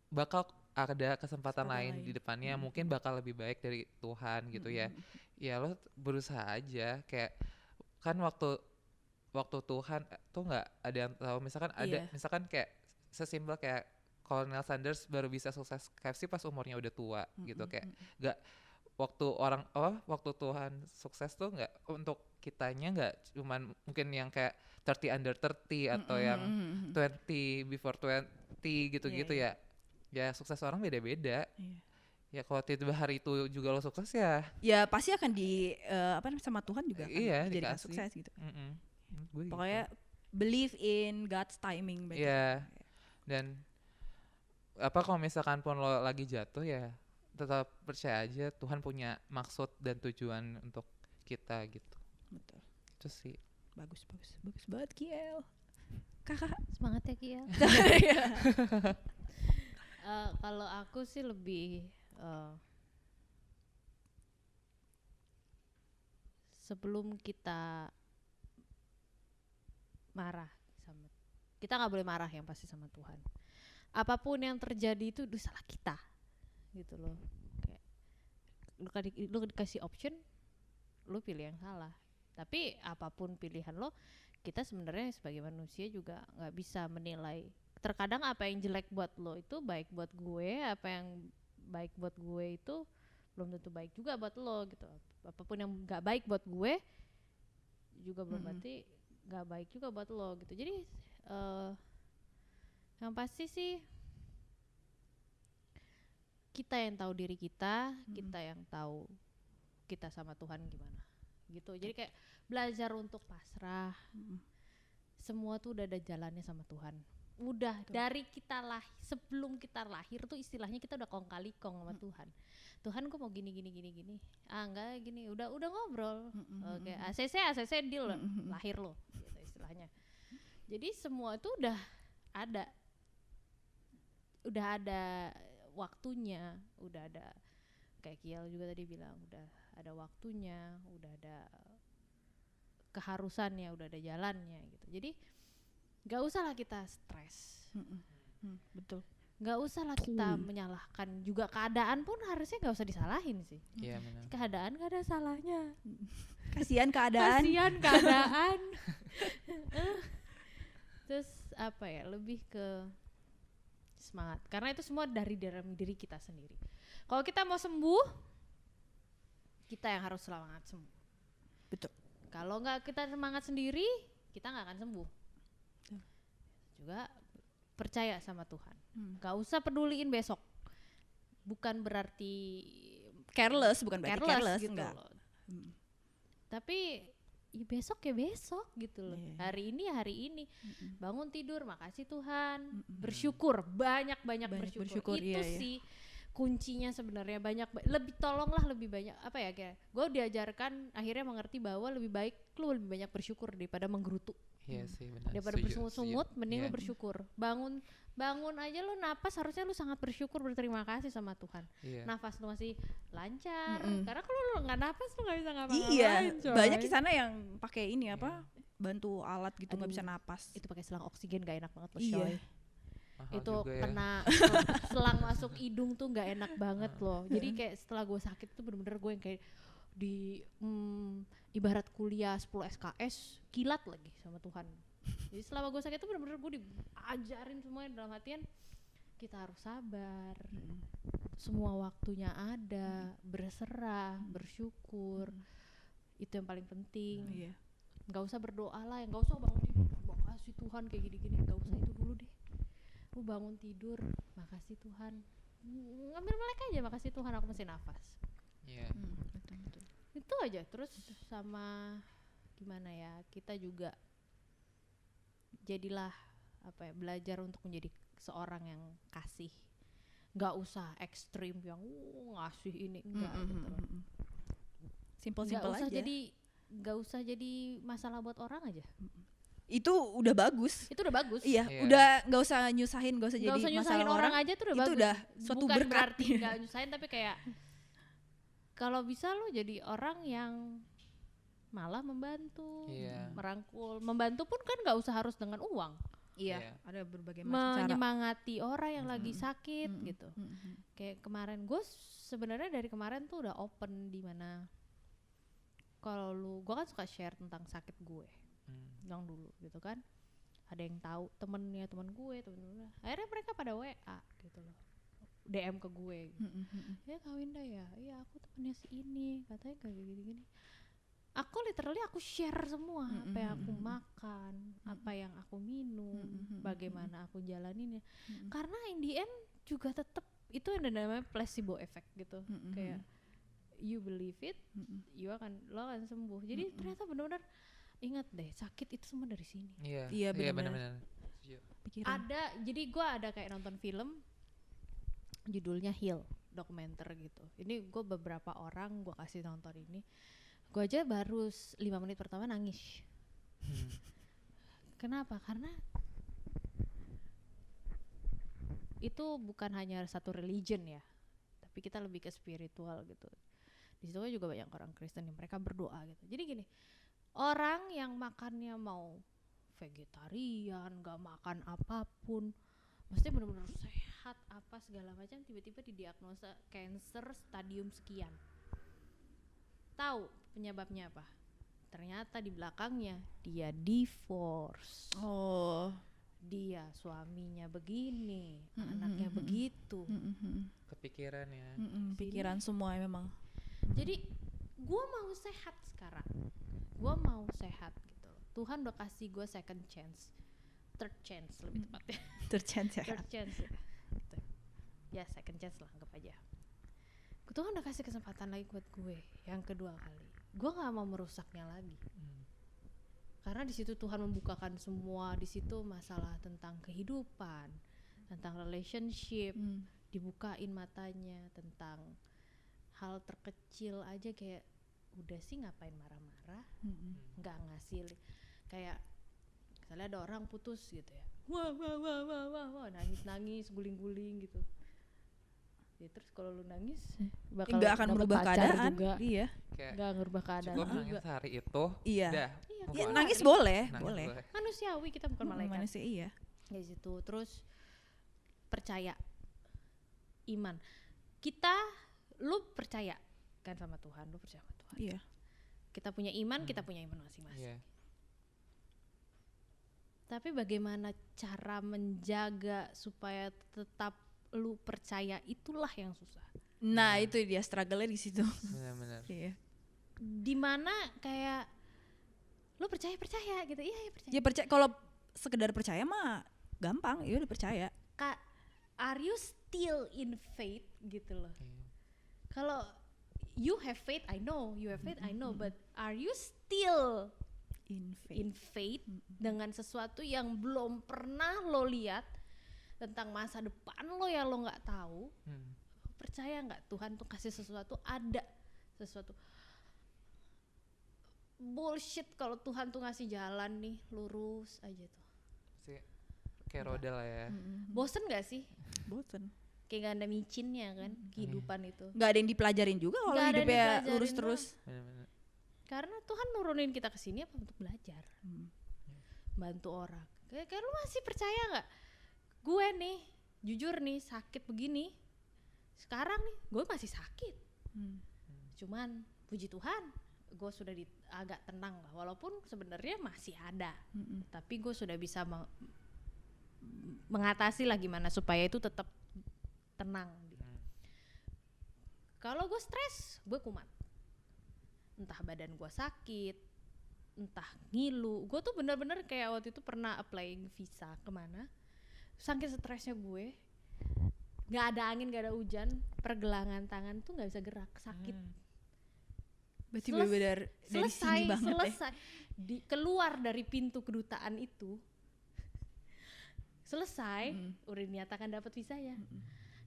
bakal ada kesempatan lain di depannya, mungkin bakal lebih baik dari Tuhan gitu ya. Ya lo berusaha aja, kayak kan waktu Tuhan tuh nggak ada yang tahu. Misalkan ada, misalkan kayak sesimpel kayak Colonel Sanders baru bisa sukses KFC pas umurnya udah tua gitu, kayak nggak waktu Tuhan sukses tuh nggak untuk kitanya, nggak cuman mungkin yang kayak 30 under 30 atau yang 20 before 20 gitu-gitu ya sukses orang beda-beda. Ya kalau tiba-tiba hari itu juga lo sukses ya pasti akan sama Tuhan juga akan dijadikan dikasih. sukses gitu. Gue Pokoknya believe in God's timing. Dan kalau misalkan pun lo lagi jatuh ya tetap percaya aja Tuhan punya maksud dan tujuan untuk kita gitu. Betul. Itu sih. Bagus banget Kiel. Kakak Semangat ya Kiel. Kalau aku sih lebih sebelum kita marah kita nggak boleh marah yang pasti sama Tuhan. Apapun yang terjadi itu salah kita gitu loh. Kayak lu dikasih option, lu pilih yang salah. Tapi apapun pilihan lo, kita sebenarnya sebagai manusia juga nggak bisa menilai. Terkadang apa yang jelek buat lo itu baik buat gue, apa yang baik buat gue itu belum tentu baik juga buat lo gitu. Apapun yang nggak baik buat gue juga belum berarti nggak baik juga buat lo gitu. Jadi yang pasti sih kita yang tahu diri kita, kita yang tahu kita sama Tuhan gimana gitu. Jadi kayak belajar untuk pasrah. Semua tuh udah ada jalannya sama Tuhan. Udah dari kita sebelum kita lahir tuh istilahnya kita udah kong kali kong sama Tuhan. Tuhan gue mau gini. Enggak gini. Udah ngobrol. Oke, ACC deal lahir lo gitu istilahnya. Jadi semua itu udah ada waktunya, udah ada kayak Kiel juga tadi bilang udah ada waktunya, udah ada keharusannya, udah ada jalannya gitu. Jadi nggak usah lah kita stres. Betul. Nggak usah lah kita menyalahkan juga, keadaan pun harusnya nggak usah disalahin sih. Iya benar. Keadaan nggak ada salahnya. Kasihan keadaan. Terus apa ya, lebih ke semangat, karena itu semua dari dalam diri kita sendiri. Kalau kita mau sembuh, kita yang harus semangat sembuh. Betul. Kalau nggak kita semangat sendiri, kita nggak akan sembuh. Juga percaya sama Tuhan. Nggak usah peduliin besok. Bukan berarti Careless, bukan berarti careless gitu enggak. loh. Tapi ya besok gitu loh. Hari ini bangun tidur, makasih Tuhan, bersyukur, banyak bersyukur. Itu sih kuncinya sebenarnya. Tolonglah lebih banyak apa ya, kayak gue diajarkan akhirnya mengerti bahwa lebih baik lu lebih banyak bersyukur daripada menggerutu. Iya sih benar. Daripada bersungut-sungut, mending lu bersyukur. Bangun aja lu napas, harusnya lu sangat bersyukur, berterima kasih sama Tuhan. Nafas lu masih lancar, karena kalau lu nggak napas lu nggak bisa ngapa-ngapain. Banyak di sana yang pakai ini bantu alat gitu, nggak bisa napas. Itu pakai selang oksigen gak enak banget loh, coy. Mahal Itu juga kena selang masuk hidung tuh nggak enak banget loh. Jadi kayak setelah gue sakit tuh bener-bener gue yang kayak di ibarat kuliah 10 SKS kilat lagi sama Tuhan. Jadi selama gue sakit tuh bener-bener gue diajarin semuanya dalam hatian kita harus sabar, semua waktunya ada, berserah, bersyukur, itu yang paling penting. Nggak usah berdoa lah, nggak usah bangun tidur makasih Tuhan kayak gini-gini, nggak usah itu dulu deh. Lu bangun tidur makasih Tuhan, ngambil melek aja, makasih Tuhan aku masih nafas. Iya. Betul. Itu aja. Terus sama gimana ya, kita juga jadilah apa ya, belajar untuk menjadi seorang yang kasih, nggak usah ekstrim yang ngasih ini, enggak gitu loh. Simple-simple Nggak usah aja. nggak usah jadi masalah buat orang aja. Itu udah bagus. Itu udah bagus. Iya, Iya. udah nggak usah nyusahin, nggak usah Nggak jadi usah masalah nyusahin orang aja tuh udah itu bagus. udah suatu Bukan berkat. berarti nggak nyusahin, tapi kayak kalau bisa lo jadi orang yang malah membantu, Iya. merangkul. Membantu pun kan nggak usah harus dengan uang. Iya, Iya. ada berbagai macam cara. Menyemangati orang yang lagi Mm-mm. sakit Mm-mm. gitu. Mm-mm. Kayak kemarin gue sebenarnya dari kemarin tuh udah open di mana kalau gue kan suka share tentang sakit gue yang dulu gitu kan, ada yang tahu temen gue akhirnya mereka pada WA gitu loh, DM ke gue gitu. Ya Kak Winda ya, iya aku temennya si ini katanya kayak gini-gini. Aku literally aku share semua apa yang aku makan, apa yang aku minum, bagaimana aku jalaninnya. Karena in the end juga tetap itu yang namanya placebo effect gitu. Kayak you believe it, lo akan sembuh. Jadi ternyata benar-benar ingat deh, sakit itu semua dari sini. Iya. Iya, benar-benar. benar-benar. Setuju. Pikiran. Jadi gue ada kayak nonton film judulnya Heal, dokumenter gitu. Ini gue beberapa orang gue kasih nonton ini, gue aja baru 5 menit pertama nangis. Kenapa? Karena itu bukan hanya satu religion ya, tapi kita lebih ke spiritual gitu. Di situ juga banyak orang Kristen yang mereka berdoa gitu. Jadi gini, orang yang makannya mau vegetarian, gak makan apapun, maksudnya benar-benar sehat apa segala macam, tiba-tiba didiagnosa cancer stadium sekian. Tahu penyebabnya apa? Ternyata di belakangnya dia divorce. Oh. Dia suaminya begini, anaknya begitu. Kepikiran ya. Pikiran semua memang. Jadi gue mau sehat sekarang, gue mau sehat gitu. Tuhan udah kasih gue second chance, third chance lebih tepatnya. Terchance ya. Third chance ya. Gitu. Ya second chance lah, anggap aja. Tuhan udah kasih kesempatan lagi buat gue yang kedua kali. Gue nggak mau merusaknya lagi. Karena di situ Tuhan membukakan semua, di situ masalah tentang kehidupan, tentang relationship, dibukain matanya tentang hal terkecil aja, kayak udah sih ngapain marah-marah, nggak ngasih kayak misalnya ada orang putus gitu ya, wah nangis guling-guling gitu. Ya terus kalau lu nangis bakal Nggak akan dapet merubah pacar keadaan. juga. Iya. Kayak Nggak ngerubah keadaan cukup juga. nangis hari itu. Iya. Udah. Iya, move Ya, on. nangis boleh, Nangis boleh. Manusiawi, kita bukan malaikat. Manusia iya. Di situ terus percaya, iman. Lu percaya kan sama Tuhan, lu percaya sama Tuhan. Iya. Kita punya iman, kita punya iman masing-masing. Iya. Tapi bagaimana cara menjaga supaya tetap lu percaya, itulah yang susah. Nah, itu dia struggle-nya di situ. Benar-benar. Iya. Dimana kayak lu percaya gitu, iya percaya. Ya percaya, kalau sekedar percaya mah gampang, ya udah percaya. Are you still in faith gitu loh? Iya. Kalau you have faith, I know you have faith, I know, but are you still in faith dengan sesuatu yang belum pernah lo lihat, tentang masa depan lo yang lo nggak tahu? Percaya nggak Tuhan tuh kasih sesuatu, ada sesuatu. Bullshit kalau Tuhan tuh ngasih jalan nih lurus aja tuh. Kayak roda lah ya. Bosen nggak sih? Bosen. Kayak gak ada micinnya kan kehidupan itu. Nggak ada yang dipelajarin juga kalau Nggak ada yang hidupnya dipelajarin lurus terus. Benar-benar. Karena Tuhan nurunin kita ke sini apa untuk belajar, bantu orang. Kayak lu masih percaya nggak? Gue nih, jujur nih, sakit begini. Sekarang nih, gue masih sakit. Cuman puji Tuhan, gue sudah agak tenang lah. Walaupun sebenarnya masih ada, tapi gue sudah bisa mengatasi lah gimana supaya itu tetap tenang. Kalau gue stres, gue kumat. Entah badan gue sakit, entah ngilu. Gue tuh bener-bener kayak waktu itu pernah applying visa kemana, saking stresnya gue, nggak ada angin, nggak ada hujan, pergelangan tangan tuh nggak bisa gerak, sakit. Berarti Seles- benar dari sini banget ya. selesai keluar dari pintu kedutaan itu, selesai, udah dinyatakan dapat visa ya,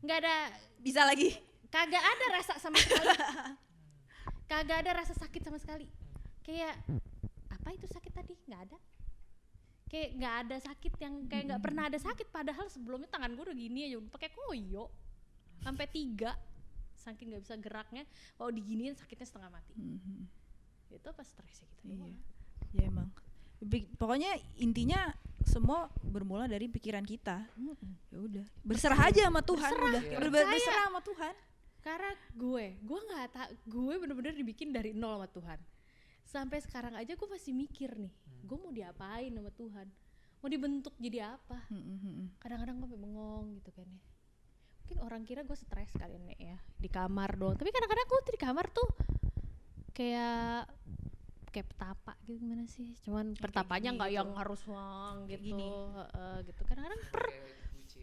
nggak ada, Bisa lagi. kagak ada rasa sama sekali, kagak ada rasa sakit sama sekali, kayak apa itu sakit tadi, nggak ada, kayak nggak ada sakit yang kayak nggak pernah ada sakit, padahal sebelumnya tangan gue udah gini aja, udah pakai koyo sampai 3, saking nggak bisa geraknya, kalau diginiin sakitnya setengah mati. Itu apa stresnya gitu doang. Ya emang. Pokoknya intinya semua bermula dari pikiran kita. Ya udah. Berserah aja sama Tuhan. Udah. Iya. Berserah sama Tuhan. Karena gue nggak tak, gue bener-bener dibikin dari nol sama Tuhan. Sampai sekarang aja gue masih mikir nih, gue mau diapain sama Tuhan, mau dibentuk jadi apa. Kadang-kadang gue sampai bengong gitu kan ya. Mungkin orang kira gue stres kali ini ya, di kamar doang. Tapi kadang-kadang gue di kamar tuh kayak petapa gitu, gimana sih? Cuman pertapanya nggak yang harus wang Kayak gitu, gini. gitu. Kadang-kadang Kayak Gucci.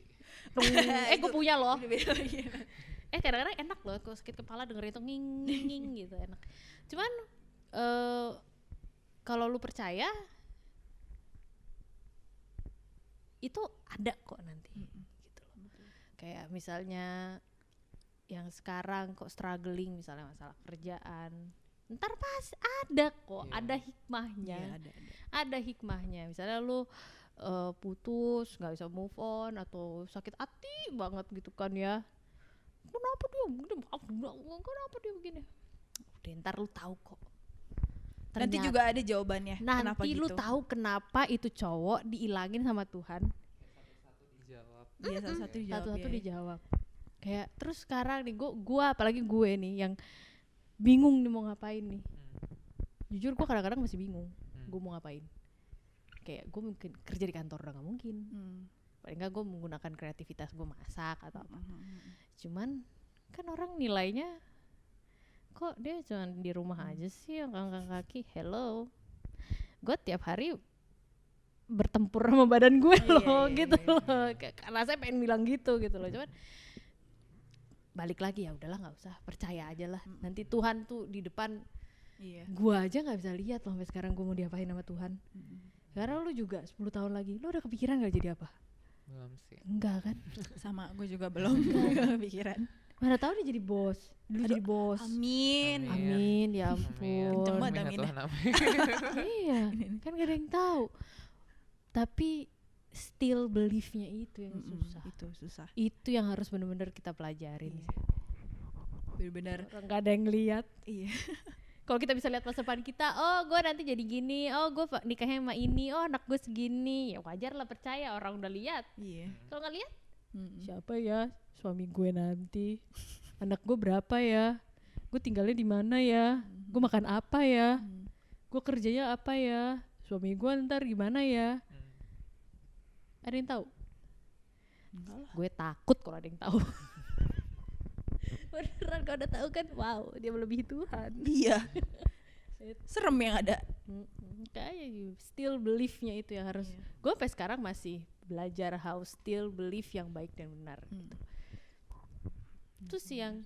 gue punya loh. Kadang-kadang enak loh, kalau sakit kepala dengerin itu nging nging nging gitu, enak. Cuman kalau lu percaya itu ada kok nanti, gitu loh. Kayak misalnya yang sekarang kok struggling, misalnya masalah kerjaan, ntar pas ada kok, Iya. ada hikmahnya, ada. ada hikmahnya. Misalnya lu putus, nggak bisa move on, atau sakit hati banget gitu kan ya, kenapa dia begini, kenapa dia begini, udah ntar lu tahu kok. Nanti Ternyata- juga ada jawabannya. Kenapa nanti lu gitu. tahu kenapa itu cowok diilangin sama Tuhan, Satu-satu dijawab. Iya, satu-satu dijawab. satu-satu ya. dijawab. Kayak terus sekarang nih gua apalagi gue nih yang bingung nih mau ngapain nih. Jujur gue kadang-kadang masih bingung gue mau ngapain. Kayak gue mungkin kerja di kantor udah gak mungkin, paling nggak gue menggunakan kreativitas gue masak atau apa. Cuman kan orang nilainya kok dia cuma di rumah aja sih yang angkat kaki. Hello, gue tiap hari bertempur sama badan gue loh, gitu loh. Karena saya pengen bilang gitu loh. Cuman balik lagi, ya udahlah, nggak usah, percaya aja lah. Nanti Tuhan tuh di depan. Iya. Gue aja nggak bisa lihat loh sampai sekarang gue mau diapain sama Tuhan. Karena lu juga 10 tahun lagi, lu udah kepikiran gak jadi apa? Belum sih. Enggak kan? Sama gue juga belum kepikiran. Mana tahu dia jadi bos. Dulu jadi bos. Amin. Amin, ya ampun. Kenceng banget. Amin ya Amin. Tuhan, amin. Iya, kan gak ada yang tahu. Tapi still belief-nya itu yang susah. Itu susah. Itu yang harus benar-benar kita pelajarin. Iya. Benar-benar. Orang gak ada yang lihat. Iya. Kalau kita bisa lihat masa depan kita, oh gue nanti jadi gini, oh gue nikahnya sama ini, oh anak gue segini, ya wajar lah percaya, orang udah lihat. Iya. Kalau nggak lihat, siapa ya suami gue nanti, anak gue berapa ya, gue tinggalnya di mana ya, gue makan apa ya, gue kerjanya apa ya, suami gue ntar gimana ya. Ada yang tahu? Enggak lah. Gue takut kalau ada yang tahu. Beneran, kalau udah tahu kan, wow, dia melebihi Tuhan. Iya. Serem yang ada. Kayak still belief-nya itu yang harus. Gue sampai sekarang masih belajar how still belief yang baik dan benar. Gitu. Itu sih yang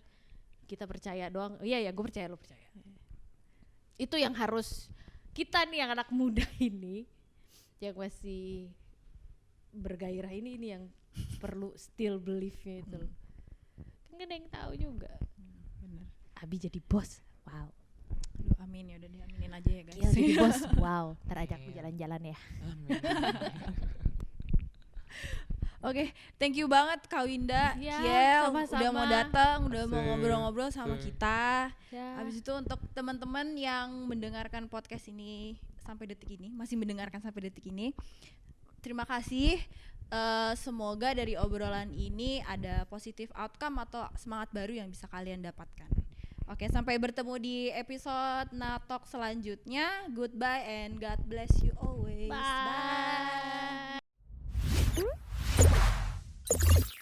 kita percaya doang. Iya ya, gue percaya, lo percaya. Itu yang harus kita nih yang anak muda ini, yang masih bergairah ini yang perlu still belief-nya itu. Kan gak ada yang tahu juga. Bener. Abi jadi bos, wow. Aduh, amin, ya udah diaminin aja ya guys. Kiel jadi bos, wow. Ntar ajak Amin. jalan-jalan ya. Amin. Oke, thank you banget Kak Winda, Ya, Kiel, sama-sama. udah mau datang, udah mau Asik. ngobrol-ngobrol sama Asik. kita. Ya. Habis itu untuk teman-teman yang mendengarkan podcast ini sampai detik ini, masih mendengarkan sampai detik ini, terima kasih. Semoga dari obrolan ini ada positive outcome atau semangat baru yang bisa kalian dapatkan. Oke, sampai bertemu di episode Natalk selanjutnya. Goodbye and God bless you always. Bye. Bye.